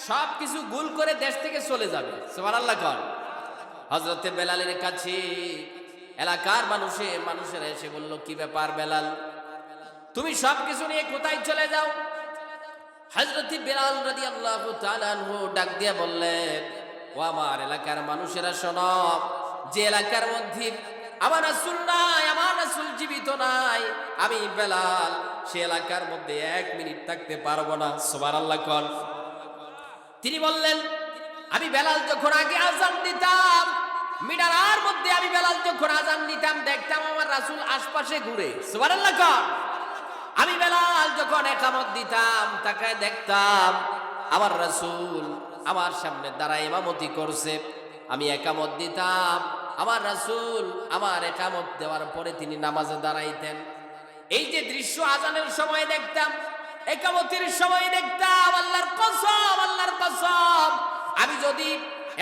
সবকিছু গুল করে দেশ থেকে চলে যাবে। সুবহানাল্লাহ কর। হযরত বেলালের কাছে এলাকার মানুষেরা এসে বলল, কি ব্যাপার বেলাল, তুমি সবকিছু নিয়ে কোথায় চলে যাও? হযরত বেলাল রাদিয়াল্লাহু তাআলা আনহু ডাক দিয়ে বললেন, ও আমার এলাকার মানুষেরা শোনো, যে এলাকার মধ্যে আমার রাসূল নাই, আমার রাসূল জীবিত নাই, আমি বেলাল সে এলাকার মধ্যে 1 মিনিট থাকতে পারবো না। সুবহানাল্লাহ কর। তিনি বললেন, আমি বেলাল যখন আগে আযান দিতাম, মিনারার মধ্যে আমি বেলাল যখন আযান দিতাম, দেখতাম আমার রাসূল আশপাশে ঘুরে। সুবহানাল্লাহ কর। আমি বেলাল যখন ইকামত দিতাম, তাকায় দেখতাম আমার রাসূল আমার সামনে দাঁড়ায় ইমামতি করছে। আমি ইকামত দিতাম, আমার রাসূল আমার ইকামত দেওয়ার পরে তিনি নামাজে দাঁড়াইতেন। এই যে দৃশ্য আযানের সময় দেখতাম, ইকামতের সময় দেখতাম, আল্লাহর কসম, আল্লাহর কসম, আমি যদি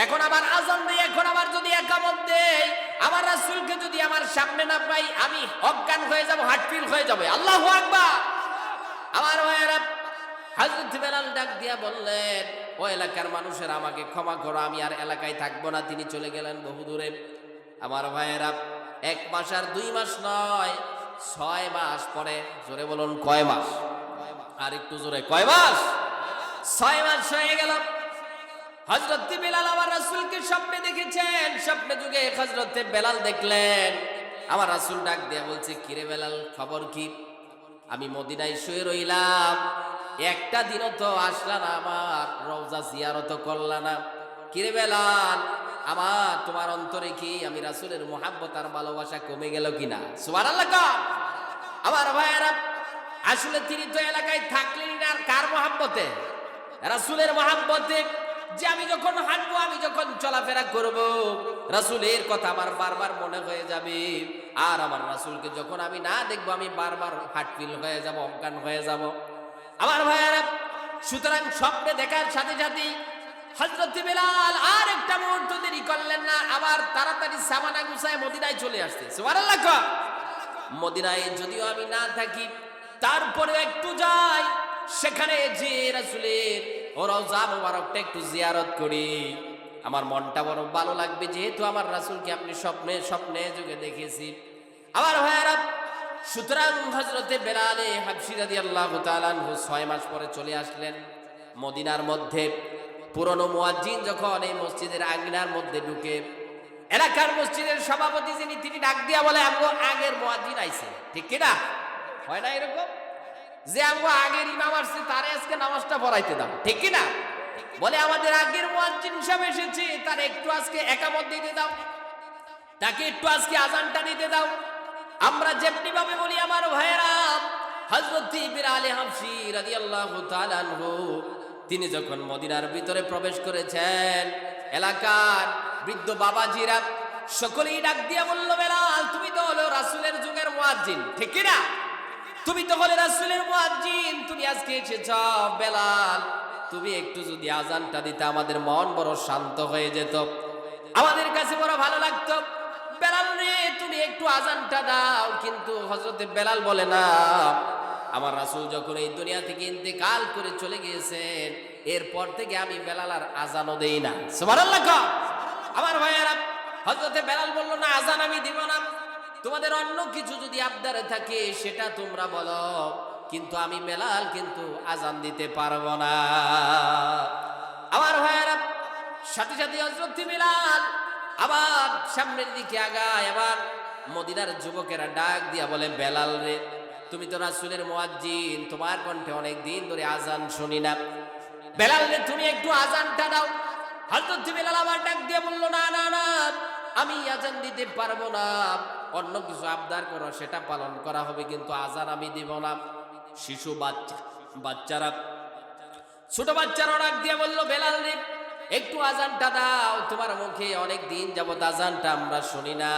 এখন আমার আযান দেই, এখন আমার যদি ইকামত দেই, আমার রাসূলকে যদি আমার সামনে না পাই, আমি অজ্ঞান হয়ে যাব, হার্টফেল হয়ে যাবে। আল্লাহু আকবার। আমার ভাইয়েরা, হযরত বেলাল ডাক দিয়া বললেন, ও এলাকার মানুষেরা আমাকে ক্ষমা করো, আমি আর এলাকায় থাকবো না। তিনি চলে গেলেন বহু দূরে। আমার ভাইয়েরা, 1 মাস আর 2 মাস নয়, 6 মাস পরে, জোরে বলুন কয় মাস? আর একটু জোরে, কয় মাস? 6 মাস হয়ে গেল। হযরত বেলাল আমার রাসূলকে স্বপ্নে দেখেছেন। স্বপ্নে যুগে হযরত বেলাল দেখলেন আমার রাসূল ডাক দিয়া বলছে, কিরে বেলাল, খবর কি? আমি মদিনায় শুয়ে রইলাম, একটা দিনও তো আসলা না, আমার রওজা জিয়ারত করলা না। কিরে বেলাল, আমার তোমার অন্তরে কি আমি রাসূলের মুহাব্বত আর ভালোবাসা কমে গেল কিনা? সুবহানাল্লাহ। আমার ভাইয়েরা, আসলে তিনি তো এলাকায় থাকলেন না আর কার মহাব্বতে? রাসূলের মহাব্বতে। যে আমি যখন হাঁটবো, আমি যখন চলাফেরা করব, রাসূলের কথা আমার বারবার মনে হয়ে যাবে। আর আমার রাসূলকে যখন আমি না দেখবো, আমি বারবার হার্টফিল হয়ে যাব, অজ্ঞান হয়ে যাব। আমার ভাইয়েরা, সুতরাং স্বপ্নে দেখার সাথে সাথেই হযরত বেলাল আর একটা মুহূর্ত দেরি করলেন না, আবার তাড়াতাড়ি সামানা গুছায় মদিনায় চলে আসছে। সুবহানাল্লাহ। মদিনায় যদিও আমি না থাকি, তারপরে একটু যাই, সেখানে যে রাসূলের রওজা মোবারকটা একটু জিয়ারত করি, আমার মনটা বড় ভালো লাগবে, যেহেতু আমার রাসূলকে আপনি স্বপ্নে স্বপ্নে যুগে দেখেছি। আমার ভাইয়েরা, সুতরাং হযরতে বেলালে হাবশী রাদিয়াল্লাহু তাআলা আনহু 6 মাস পরে চলে আসলেন মদিনার মধ্যে। পুরনো মুয়াজ্জিন যখন এই মসজিদের আঙ্গিনার মধ্যে ঢুকে, এলাকার মসজিদের সভাপতি যিনি, তিনি ডাক দিয়া বলে, আমগো আগের মুয়াজ্জিন আইছে। ঠিক কিনা? হয় না এরকম যে আমগো আগের ইমাম আসছে, তারে আজকে নামাজটা পড়াইতে দাও? ঠিক কিনা? বলে আমাদের আগের মুয়াজ্জিন সাহেব এসেছে, তার একটু আজকে একামত দিতে দাও, তাকে একটু আজকে আজানটা দিতে দাও। আমরা যেমনি ভাবে বলি আমার ভাইয়েরা, হযরত বেলাল হাবশী রাদিয়াল্লাহু তাআলা আনহু তিনি যখন মদিনার ভিতরে প্রবেশ করেছেন, এলাকার বৃদ্ধ বাবাজিরা সকলেই ডাক দিয়া বলল, বেলাল, তুমি তো হলো রাসূলের যুগের মুয়াজ্জিন। ঠিক কি না? তুমি তো হলে রাসূলের মুয়াজ্জিন, তুমি আজকে এসেছ। বেলাল, তুমি একটু যদি আজানটা দিতে, আমাদের মন বড় শান্ত হয়ে যেত, আমাদের কাছে বড় ভালো লাগতো। বেলাল রে, তুমি একটু আজানটা দাও। কিন্তু হযরতে বেলাল বলে, না, আমার রাসূল যখন এই দুনিয়া থেকে ইন্তেকাল করে চলে গিয়েছেন, এরপর থেকে আমি বেলাল আর আজানও দেই না। সুবহানাল্লাহ। আমার ভাইয়েরা, হযরতে বেলাল বলল, না, আজান আমি দিব না, তোমাদের অন্য কিছু যদি আবদারে থাকে সেটা তোমরা বলো, কিন্তু আমি বেলাল কিন্তু আজান দিতে পারবো না। আমার ভাইয়েরা, সাথে সাথে হযরত বেলাল আবার সামনের দিকে আগায়। আবার মদিনার যুবকেরা ডাক দিয়া বলে, বেলাল রে, তুমি তো রাসূলের মুয়াজ্জিন, তোমার কণ্ঠে অনেক দিন ধরে আজান শুনি না। বেলাল রে, তুমি একটু আজানটা দাও। হযরত বেলাল আবার ডাক দিয়ে বলল, না না না, আমি আজান দিতে পারবো না, অন্য কিছু আবদার করো, সেটা পালন করা হবে, কিন্তু আজান আমি দিব না। শিশু বাচ্চারা, ছোট বাচ্চারা ডাক দিয়ে বলল, বেলাল রে, একটু আজানটা দাও, তোমার মুখে অনেক দিন যাবত আজানটা আমরা শুনি না।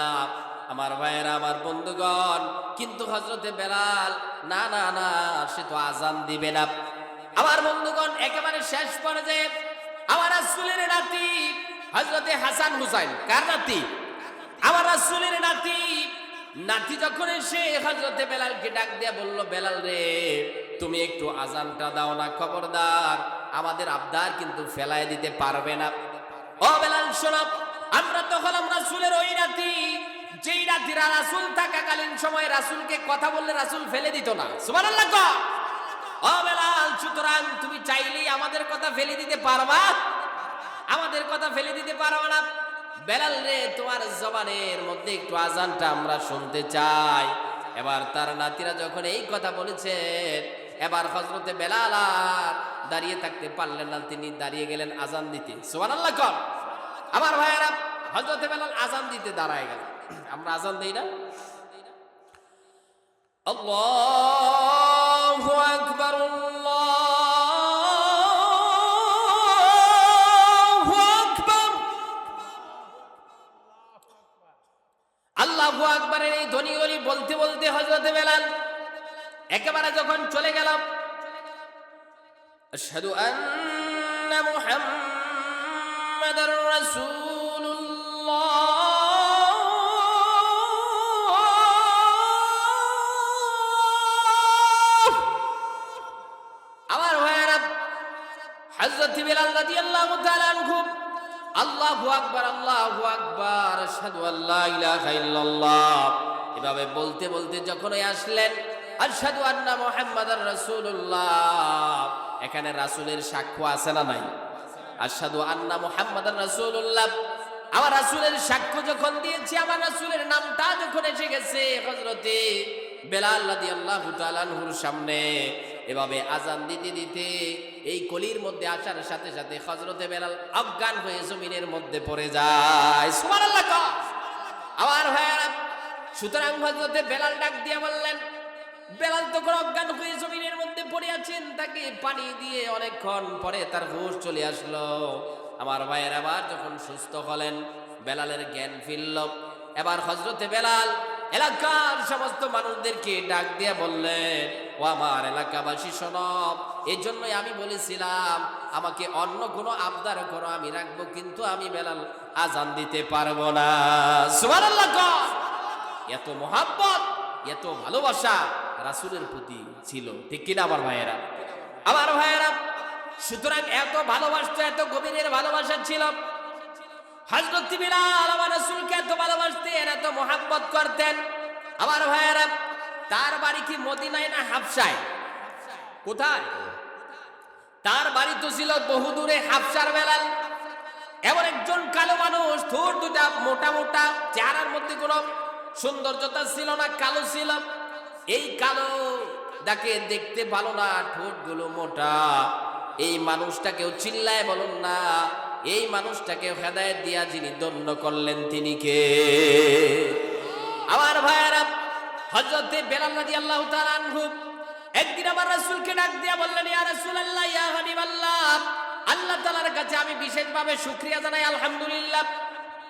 আমার ভাইয়েরা, আমার বন্ধুগণ, কিন্তু হযরতে বেলাল না না না, সে তো আজান দিবে না। আমার বন্ধুগণ, একেবারে শেষ পর্যায়ে আমার রাসূলের নাতি হযরতে হাসান হুসাইন, কার নাতি? আমার রাসূলের নাতি। নাতি যখন এসে হযরতে বেলালকে ডাক দিয়ে বলল, বেলাল রে, তুমি একটু আজানটা দাও না, খবরদার, আমাদের আবদার কিন্তু ফেলায় দিতে পারবে না। ও বেলাল, শোনো, আমরা তো হলাম রাসূলের ওই নাতি, যেই নাতিরা রাসূল থাকাকালীন সময় রাসূলকে কথা বললে রাসূল ফেলে দিত না। সুবহানাল্লাহ। ও বেলাল, সুতরাং তুমি চাইলেই আমাদের কথা ফেলে দিতে পারবা? আমাদের কথা ফেলে দিতে পারবা না। বেলাল রে, তোমার জবানের মধ্যে একটু আজানটা আমরা শুনতে চাই। এবার তার নাতিরা যখন এই কথা বলেছেন, এবার হযরতে বেলাল আর দাঁড়িয়ে থাকতে পারলেন না, তিনি দাঁড়িয়ে গেলেন আজান দিতে। সুবহানাল্লাহ। আমার ভাইয়েরা, হযরতে বেলাল আজান দিতে দাঁড়ায় গেল। আমরা আজান দেই না? আল্লাহু আকবার, আল্লাহু আকবার। আল্লাহু আকবারের এই ধ্বনিগুলি বলতে বলতে হযরতে বেলাল একেবারে যখন চলে গেলাম, আশহাদু আন্না মুহাম্মাদার রাসূলুল্লাহ, আমার ভাইয়েরা, হযরত বেলাল রাদিয়াল্লাহু তাআলা আনহু আল্লাহু আকবার, আল্লাহু আকবার, আশহাদু আল্লা ইলাহা ইল্লাল্লাহ এভাবে বলতে বলতে যখন আসলেন আশহাদু আন্না মুহাম্মাদার রাসূলুল্লাহ, এখানে রাসূলের সাক্ষ্য আছে না নাই? আশহাদু আন্না মুহাম্মাদার রাসূলুল্লাহ, আমার রাসূলের সাক্ষ্য যখন দিয়েছি, আমার রাসূলের নামটা যখন এসে গেছে হযরতে বেলাল রাদিয়াল্লাহু তাআলা আনহুর সামনে, এভাবে আজান দিতে দিতে এই কলির মধ্যে আসার সাথে সাথে হযরতে বেলাল অজ্ঞান হয়ে জমিনের মধ্যে পড়ে যায়। সুবহানাল্লাহ। আমার ভাইয়ারা, সুতরাং হযরতে বেলাল ডাক দিয়ে বললেন, বেলাল তখন অজ্ঞান হয়ে জমিনের মধ্যে পড়ে আছেন, তাকে পানি দিয়ে অনেকক্ষণ পরে তার হুঁশ চলে আসলো। আমার ভাইয়ের আবার যখন সুস্থ হলেন, বেলালের জ্ঞান ফিরল। এবার হযরতে বেলাল এলাকার সমস্ত মানুষদেরকে ডাক দিয়ে বললেন, ও আমার এলাকাবাসী শোনো, এই জন্যই আমি বলেছিলাম আমাকে অন্য কোনো আবদার করো, আমি রাখবো, কিন্তু আমি বেলাল আজান দিতে পারবো না। সুবহানাল্লাহ। এত মহাব্বত, এত ভালোবাসা রাসূলের প্রতি ছিল, ঠিক কিনা আমার ভাইয়েরা? আমার ভাইয়েরা, সুতরাং এত ভালোবাসতো, এত গভীরের ভালোবাসা ছিল। হযরত বিলাল আমার রাসূলকে এত ভালোবাসতেন, এত মহব্বত করতেন। আমার ভাইয়েরা, তার বাড়ি কি মদিনায় না হাবশায়? কোথায়? তার বাড়ি তো ছিল বহুদূরে হাবশার। বেলাল এমন একজন কালো মানুষ, ঠোঁট দুটা মোটা মোটা, চেহারার মধ্যে কোনো সৌন্দর্যতা ছিল না, কালো ছিল। এই কালো তাকে দেখতে ভালো না, ঠোঁট গুলো মোটা। এই মানুষটাকেও চিল্লায় বলুন না, এই মানুষটাকে হেদায়েত দিয়া যিনি ধন্য করলেন তিনি কে? আমার ভাইয়েরা, হযরতে বেলাল রাদিয়াল্লাহু তাআলা আনহু একদিন আমার রাসূলকে ডাক দিয়া বললেন, ইয়া রাসূলুল্লাহ, ইয়া হাবিবাল্লাহ, আল্লাহ তাআলার কাছে আমি বিশেষভাবে শুকরিয়া জানাই, আলহামদুলিল্লাহ।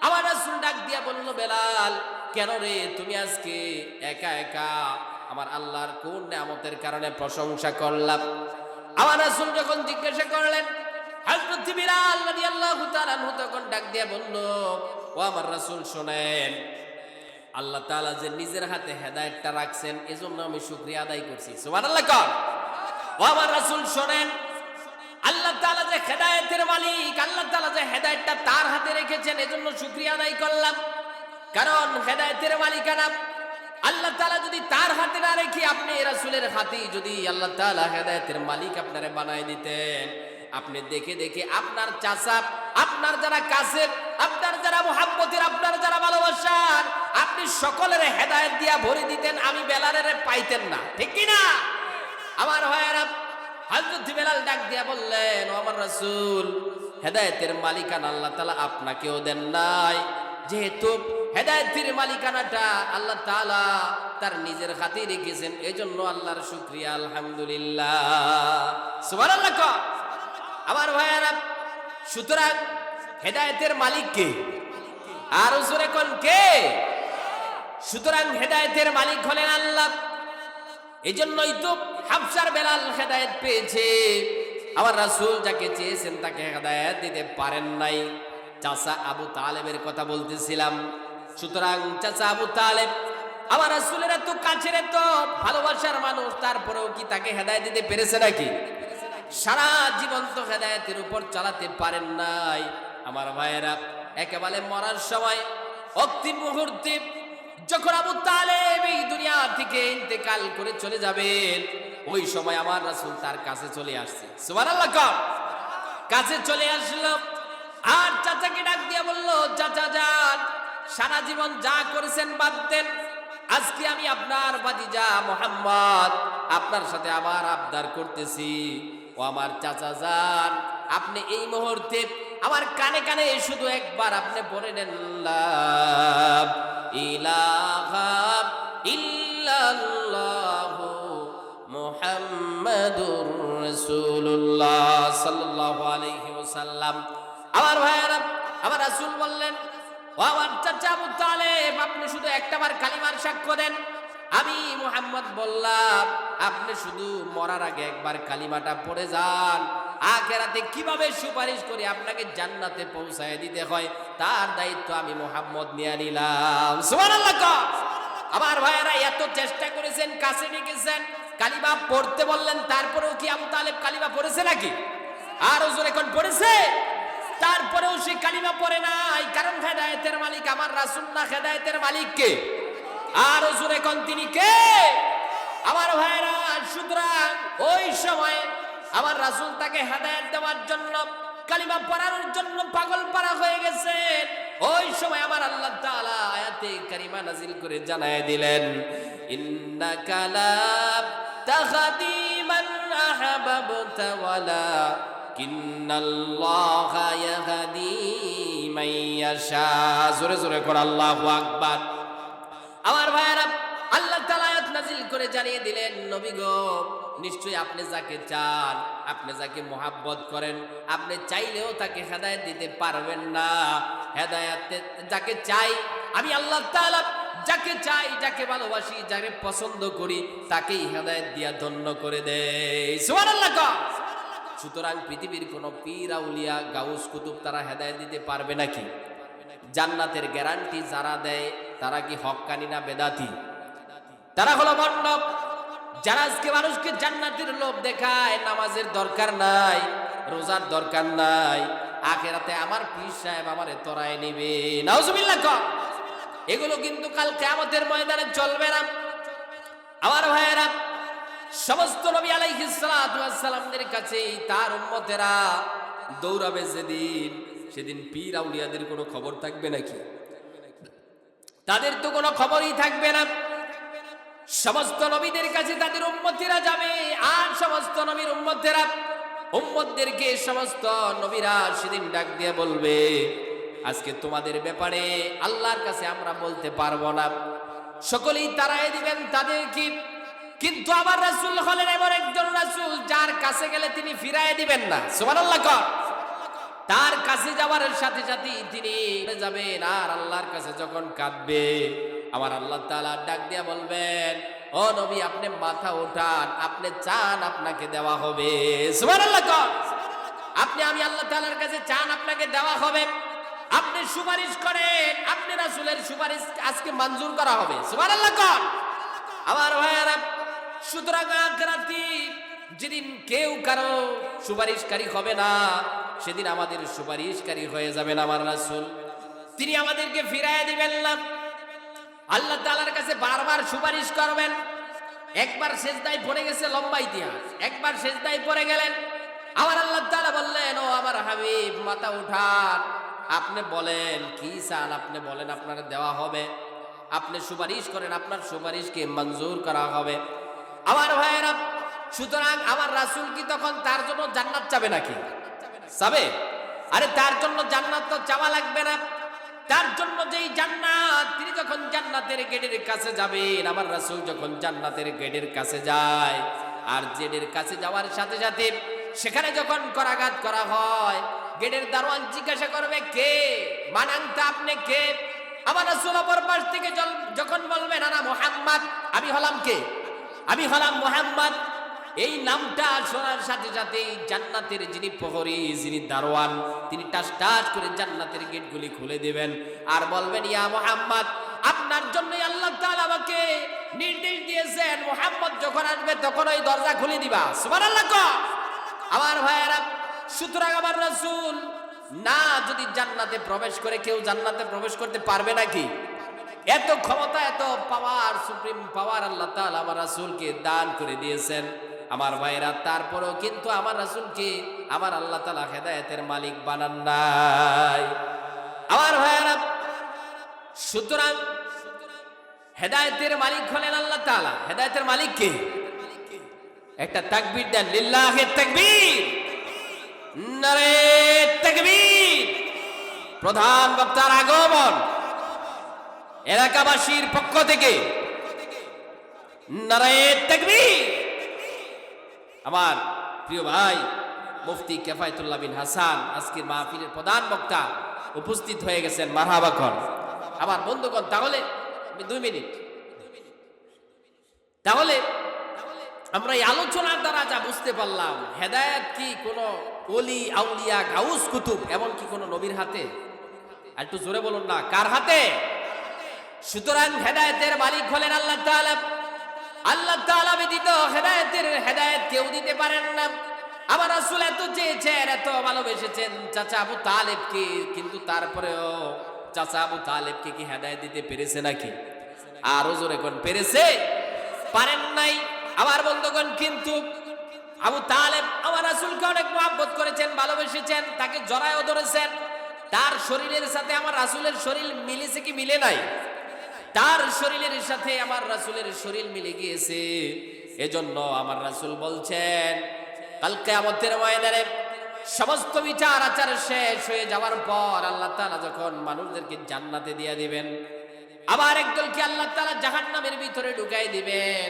আমার রাসূল ডাক দিয়া বলল, বেলাল কেন রে, তুমি আজকে একা একা আমার আল্লাহর কোন নিয়ামতের কারণে প্রশংসা করলাম? আমার রাসূল যখন জিজ্ঞাসা করলেন, হযরত বিলাল রাদিয়াল্লাহু তাআলা আনহু তখন ডাক দিয়া বলল, ও আমার রাসূল শোনেন, আল্লাহ তাআলা যে নিজের হাতে হেদায়েতটা রাখছেন, এজন্য আমি শুকরিয়া আদায় করছি। সুবহানাল্লাহ। ও আমার রাসূল শোনেন, আল্লাহ তাআলা যে হেদায়েতের মালিক, আল্লাহ তাআলা যে হেদায়েতটা তার হাতে রেখেছেন, এজন্য শুকরিয়া আদায় করলাম। কারণ হেদায়েতের মালিকানা আল্লাহ তাআলা যদি তার হাতে না রেখে আপনি রাসূলের হাতে যদি আল্লাহ তাআলা হেদায়েতের মালিক আপনারে বানায় দিতেন, আপনি দেখে দেখে আপনার চাচা, আপনার যারা কাছের, আপনার যারা মুহাব্বতের, আপনার যারা ভালোবাসার, আপনি সকলের হেদায়েত দিয়া ভরে দিতেন, আমি বেলালের পাইতেন না, ঠিক কি না? আমার ভাইয়েরা, হযরত বেলাল ডাক দিয়া বললেন, ও আমার রাসূল, হেদায়েতের মালিকানা আল্লাহ তাআলা আপনাকেও দেন নাই, যেহেতু হেদায়েতের মালিকানাটা আল্লাহ তাআলা তার নিজের হাতে রেখেছেন, এজন্য আল্লাহর শুকরিয়া, আলহামদুলিল্লাহ। সুবহানাল্লাহ। আমার ভাইয়েরা, সুতরাং হেদায়েতের মালিক কে? আরো জোরে কোন কে? সুতরাং হেদায়েতের মালিক হলেন আল্লাহ। এজন্যই তো হাবশার বেলাল হেদায়েত পেয়েছে। আমার রাসূল যাকে চেয়েছেন তাকে হেদায়েত দিতে পারেন নাই। চাচা আবু তালেবের কথা বলতেছিলাম। সুতরাং চাচা আবু তালেব আমার রাসূলের এত কাছের, এত ভালোবাসার মানুষ, তারপরেও কি তাকে হেদায়েত দিতে পেরেছে নাকি? সারা জীবন তো হেদায়েতের উপর চালাতে পারেন নাই। আমার ভাইয়েরা, একেবারে মরার সময় অন্তিম মুহূর্তে যখন আবু তালেব এই দুনিয়া থেকে ইন্তেকাল করে চলে যাবেন, ওই সময় আমার রাসূল তার কাছে চলে আসছে। সুবহানাল্লাহ। কাছে চলে আসলো আর চাচাকে ডাক দিয়ে বলল, চাচা যান, সারা জীবন যা করেছেন বাদ দেন, আজকে আমি আপনার ভাতিজা মুহাম্মদ, আপনার সাথে আবার আবদার করতেছি। ও আমার চাচা যান, আপনি এই মুহূর্তে আমার কানে কানে শুধু একবার আপনি পড়ে নেন, লা ইলাহা ইল্লাল্লাহু মুহাম্মাদুর রাসূলুল্লাহ সাল্লাল্লাহু আলাইহি ওয়াসাল্লাম। আমার ভাইয়েরা, আমার রাসূল বললেন, ও আমার চাচা আবু তালেব, আপনি শুধু একটাবার কালিমার সাক্ষ্য দেন। আমি মুহাম্মদ বললাম, আপনি শুধু মরার আগে একবার কালিমাটা পড়ে যান, আখিরাতে কিভাবে সুপারিশ করে আপনাকে জান্নাতে পৌঁছায় দিতে হয় তার দায়িত্ব আমি মুহাম্মদ নিয়ে নিলাম। সুবহানাল্লাহ। আমার ভাইয়েরা, এত চেষ্টা করেছেন, কাছে ডেকেছেন, কালিমা পড়তে বললেন, তারপরেও কি আবু তালেব কালিমা পড়েছে নাকি? আর ওজোর এখন পড়েছে? তারপরেও সে কালিমা পড়ে নাই, কারণ হেদায়েতের মালিক আমার রাসূল না, হেদায়েতের মালিক কে? আর ওজোর এখন তিনি কে? আমার ভাইয়েরা, সুতরাং ওই সময় আমার রাসূল তাকে হেদায়েত দেওয়ার জন্য, কালিমা পড়ানোর জন্য পাগল পারা হয়ে গেছে। ওই সময় আমার আল্লাহ তাআলা আয়াতে কারিমা নাজিল করে জানায় দিলেন, ইন্নাকা লা তাহদি মান আহবাবতা ওয়ালা কিন্নাল্লাহা ইয়াহদি মান ইয়াশা। জোরে জোরে করে আল্লাহু আকবার। আমার ভাইয়েরা, আল্লাহ তাআলা আয়াত নাজিল করে জানিয়ে দিলেন, নবী গো, নিশ্চয়ই আপনি যাকে চান, আপনি যাকে মহাব্বত করেন, আপনি চাইলেও তাকে হেদায়েত দিতে পারবেন না। হেদায়েত যাকে চাই আমি আল্লাহ তাআলা, যাকে চাই, যাকে ভালোবাসি, যাকে পছন্দ করি, তাকেই হেদায়েত দিয়া ধন্য করে দেই। সুবহানাল্লাহ। সুতরাং পৃথিবীর কোন পীর আউলিয়া গাউস কুতুব তারা হেদায়েত দিতে পারবে নাকি? জান্নাতের গ্যারান্টি যারা দেয় তারা কি হক্কানি না বেদাতি? তারা হলো ভণ্ড। যারা আজকে মানুষকে জান্নাতের লোভ দেখায়, নামাজের দরকার নাই, রোজার দরকার নাই, আখিরাতে আমার পীর সাহেব আমারে তরায় নিবে, নাউজুবিল্লাহ। এগুলো কিন্তু কাল কিয়ামতের ময়দানে চলবে না। আমার ভাইয়েরা, সমস্ত নবী আলাইহিস সালাতু ওয়াস সালামদের কাছে তার উম্মতেরা দৌড়াবে যেদিন, সেদিন পীর আউলিয়াদের কোনো খবর থাকবে নাকি? তাদের তো কোনো খবরই থাকবে না। সমস্ত নবীদের কাছে তাদের উম্মতেরা যাবে, আর সমস্ত নবীর উম্মতদেরকে সমস্ত নবীরা সেদিন ডাক দিয়ে বলবে, আজকে তোমাদের ব্যাপারে আল্লাহর কাছে আমরা বলতে পারবো না। সকলেই তারাই দিবেন তাদেরকে, কিন্তু আমার রাসূল হলেন এমন একজন রাসূল যার কাছে গেলে তিনি ফিরায় দিবেন না। সুবহানাল্লাহ। তার কাছে যাওয়ার সাথে সাথে তিনি যাবেন, আর আল্লাহর কাছে যখন কাঁদবে আমার আল্লাহ তাআলা ডাক দিয়া বলবেন, ও নবী, আপনি মাথা ওঠান, আপনি চান আপনাকে দেওয়া হবে। সুবহানাল্লাহ। আপনি আমি আল্লাহ তাআলার কাছে চান আপনাকে দেওয়া হবে, আপনি সুপারিশ করেন, আপনি রাসূলের সুপারিশ আজকে মঞ্জুর করা হবে। সুবহানাল্লাহ। আমার ভাইয়েরা, সুতরাং আখিরাতে যেদিন কেউ কারো সুপারিশকারী হবে না, সেদিন আমাদের সুপারিশকারী হয়ে যাবেন আমার রাসূল। তিনি আমাদেরকে ফিরাইয়া দিবেন না, আল্লাহ তাআলার কাছে বারবার সুপারিশ করবেন। একবার সেজদায় পড়ে গেছে, লম্বা ইতিহাস। একবার সেজদায় পড়ে গেলেন, আমার আল্লাহ তাআলা বললেন, ও আমার হাবিব, মাথা উঠান, আপনি বলেন কি চান, আপনি বলেন, আপনার দেওয়া হবে। আপনি সুপারিশ করেন, আপনার সুপারিশকে মঞ্জুর করা হবে। আমার ভাইয়েরা, সুতরাং আমার রাসূল কি তখন তার জন্য জান্নাত চাবে নাকি? চাবে? আরে তার জন্য জান্নাত তো চাওয়া লাগবে না। তার জন্য যেই জান্নাত, তিনি যখন জান্নাতের গেটের কাছে যাবেন, আমার রাসূল যখন জান্নাতের গেটের কাছে যায়, আর গেটের কাছে যাওয়ার সাথে সাথে সেখানে যখন করাঘাত করা হয়, গেটের দারোয়ান জিজ্ঞাসা করবে, কে মানাংতা, আপনি কে? আমার রাসূল অপর পাশ থেকে যখন বলবেন, আনা মুহাম্মদ, আমি হলাম কে? আমি হলাম মুহাম্মদ। এই নামটা শোনার সাথে সাথে জান্নাতের যিনি প্রহরী, যিনি দারোয়ান, তিনি টাস টাস করে জান্নাতের গেটগুলি খুলে দিবেন আর বলবেন, ইয়া মুহাম্মদ, আপনার জন্যই আল্লাহ তাআলা আমাকে নির্দেশ দিয়েছেন, মুহাম্মদ যখন আসবে তখন ওই দরজা খুলে দিবা। সুবহানাল্লাহ। আমার ভাইয়েরা, সুতরাং আমার রাসূল না যদি জান্নাতে প্রবেশ করে, কেউ জান্নাতে প্রবেশ করতে পারবে নাকি? এত ক্ষমতা, এত পাওয়ার, সুপ্রিম পাওয়ার আল্লাহ তাআলা আমার রাসূলকে দান করে দিয়েছেন। আমার ভাইরা, তারপরেও কিন্তু আমার রাসূলকে আমার আল্লাহ তাআলা হেদায়েতের মালিক বানান নাই। আমার ভাইরা, সুতরাং হেদায়েতের মালিক হলেন আল্লাহ তাআলা। হেদায়েতের মালিক কে? একটা তাকবীর দেন, লিল্লাহি তাকবীর, নারে তাকবীর। প্রধান বক্তার আগমন, এলাকাবাসীর পক্ষ থেকে নারে তাকবীর। আমার প্রিয় ভাই মুফতি কিফায়াতুল্লাহ বিন হাসান আজকের মাহফিলের প্রধান বক্তা উপস্থিত হয়ে গেছেন, মারহাবা কর। আমার বন্ধুগণ, তাহলে 2 মিনিট, তাহলে আমরা এই আলোচনার দ্বারা যা বুঝতে পারলাম, হেদায়েত কি কোনো ওলি আউলিয়া গাউস কুতুব এমনকি কোনো নবীর হাতে? আর একটু জোরে বলুন না, কার হাতে? সুতরাং হেদায়েতের মালিক হলেন আল্লাহ তাআলা। আল্লাহ তাআলা ব্যতীত হেদায়েত কেউ দিতে পারেন না। আমার রাসূল এত চেয়েছেন, এত ভালোবেসেছেন চাচা আবু তালেবকে, কিন্তু তারপরেও চাচা আবু তালেবকে কি হেদায়েত দিতে পেরেছে নাকি? আরো জোরে কোন পেরেছে? পারেন নাই। আমার বন্ধুগণ, কিন্তু আবু তালেব আমার রাসূলকে অনেক মহব্বত করেছেন, ভালোবেসেছেন, তাকে জড়ায়ও ধরেছেন। তার শরীরের সাথে আমার রাসূলের শরীর মিলেছে কি মিলে নাই? তার শরীরের সাথে আমার রাসূলের শরীর মিলে গিয়েছে। এজন্য আমার রাসূল বলছেন কাল কিয়ামতের ময়দানে সমস্ত বিচার আচার শেষ হয়ে যাওয়ার পর আল্লাহ তাআলা যখন মানুষদেরকে জান্নাতে দিয়ে দিবেন, আবার একদলকে আল্লাহ তাআলা জাহান্নামের ভিতরে ঢুকাই দিবেন।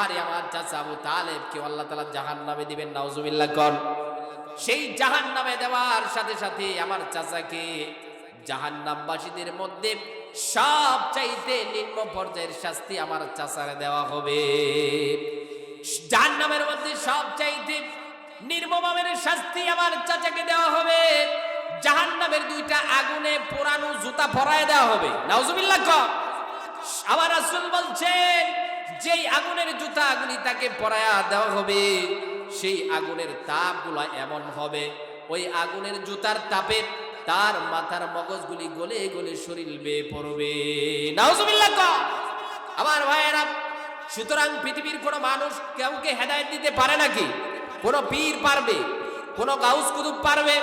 আরে আমার চাচা আবু তালেবকে আল্লাহ তাআলা জাহান্নামে দিবেন, নাউজুবিল্লাহ কোন। সেই জাহান্নামে দেওয়ার সাথে সাথে আমার চাচাকে জাহান্নামবাসীদের মধ্যে সবচাইতে নিম্ন পর্যায়ের শাস্তি আমার চাচারে দেওয়া হবে। জাহান্নামের মধ্যে সবচাইতে নির্মমের শাস্তি আমার চাচাকে দেওয়া হবে। জাহান্নামের দুইটা আগুনে পোড়ানো জুতা পরায় দেওয়া হবে, নাউজুবিল্লাহ কোন। আমার রাসূল বলছেন যেই আগুনের জুতাগুলি তাকে পরায়া দেওয়া হবে, সেই আগুনের তাপগুলো এমন হবে ওই আগুনের জুতার তাপে তার মাথার মগজগুলি গলে গলে শরীর বেয়ে পড়বে, নাউজুবিল্লাহ কোন। আমার ভাইয়েরা, সুতরাং পৃথিবীর কোন মানুষ কাউকে হেদায়েত দিতে পারে নাকি? কোন পীর পারবে? কোন গাউস কুতুব পারবে?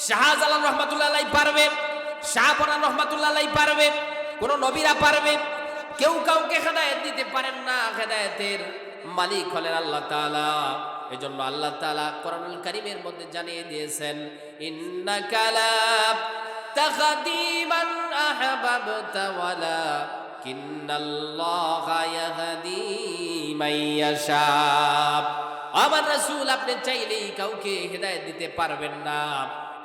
শাহজালাল রহমাতুল্লাহ আলাইহি পারবে? শাহপরান রহমাতুল্লাহ আলাইহি পারবে? কোন নবীরা পারবে? কেউ কাউকে হেদায়েত দিতে পারেন না। হেদায়েতের মালিক হলেন আল্লাহ তাআলা। এজন্য আল্লাহ তাআলা কোরআনুল কারীমের মধ্যে জানিয়ে দিয়েছেন ইন্নাকা লা তাহদি মান আহবাবতা ওয়ালা কিন্নাল্লাহা ইয়াহদি মান ইয়াশা। আমার রাসূল, আপনি চাইলেই কাউকে হেদায়েত দিতে পারবেন না।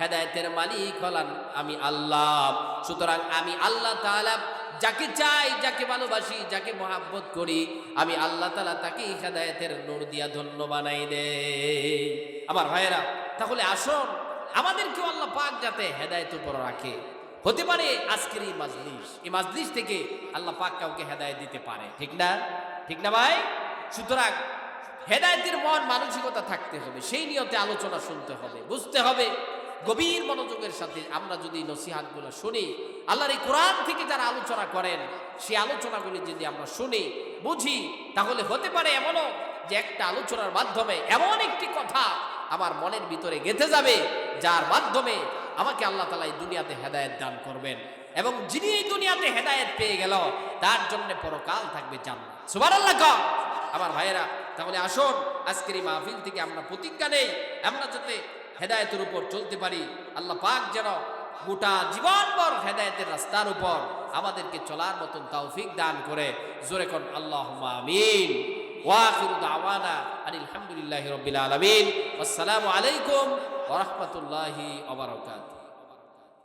হেদায়েতের মালিক হলেন আমি আল্লাহ। সুতরাং আমি আল্লাহ তাআলা যাকে চাই, যাকে ভালোবাসি, যাকে মহাব্বত করি, আমি আল্লাহ তাআলা তাকেই হেদায়েতের নূর দিয়া ধন্য বানাই দেই। আমার ভাইয়েরা, তাহলে আসুন আমাদেরকেও আল্লাহ পাক যাতে হেদায়েত উপর রাখে। হতে পারে আজকের এই মাজলিস থেকে আল্লাহ পাক কাউকে হেদায়েত দিতে পারে, ঠিক না? ঠিক না ভাই? সুতরাং হেদায়েতের মন মানসিকতা থাকতে হবে, সেই নিয়তে আলোচনা শুনতে হবে, বুঝতে হবে। গভীর মনোযোগের সাথে আমরা যদি নসিহাতগুলো শুনি, আল্লাহর এই কোরআন থেকে যারা আলোচনা করেন সেই আলোচনাগুলি যদি আমরা শুনি, বুঝি, তাহলে হতে পারে এমনও যে একটা আলোচনার মাধ্যমে এমন একটি কথা আমার মনের ভিতরে গেঁথে যাবে, যার মাধ্যমে আমাকে আল্লাহ তাআলা এই দুনিয়াতে হেদায়েত দান করবেন, এবং যিনি এই দুনিয়াতে হেদায়েত পেয়ে গেল তার জন্য পরকাল থাকবে জান্নাত। সুবহানাল্লাহ। আমার ভাইয়েরা, তাহলে আসুন আজকের এই মাহফিল থেকে আমরা প্রতিজ্ঞা নেই, আমরা যাতে হেদায়েতের উপর চলতে পারি। আল্লাহ পাক যেন গোটা জীবনভর হেদায়েতের রাস্তার উপর আমাদেরকে চলার মতন তৌফিক দান করে। জোরে কোন আল্লাহুম্মা আমিন। ওয়া আখিরু দাওয়ানা আনিল হামদুলিল্লাহি রাব্বিল আলামিন। আসসালামু আলাইকুম ওয়া রাহমাতুল্লাহি ওয়া বারাকাতুহু।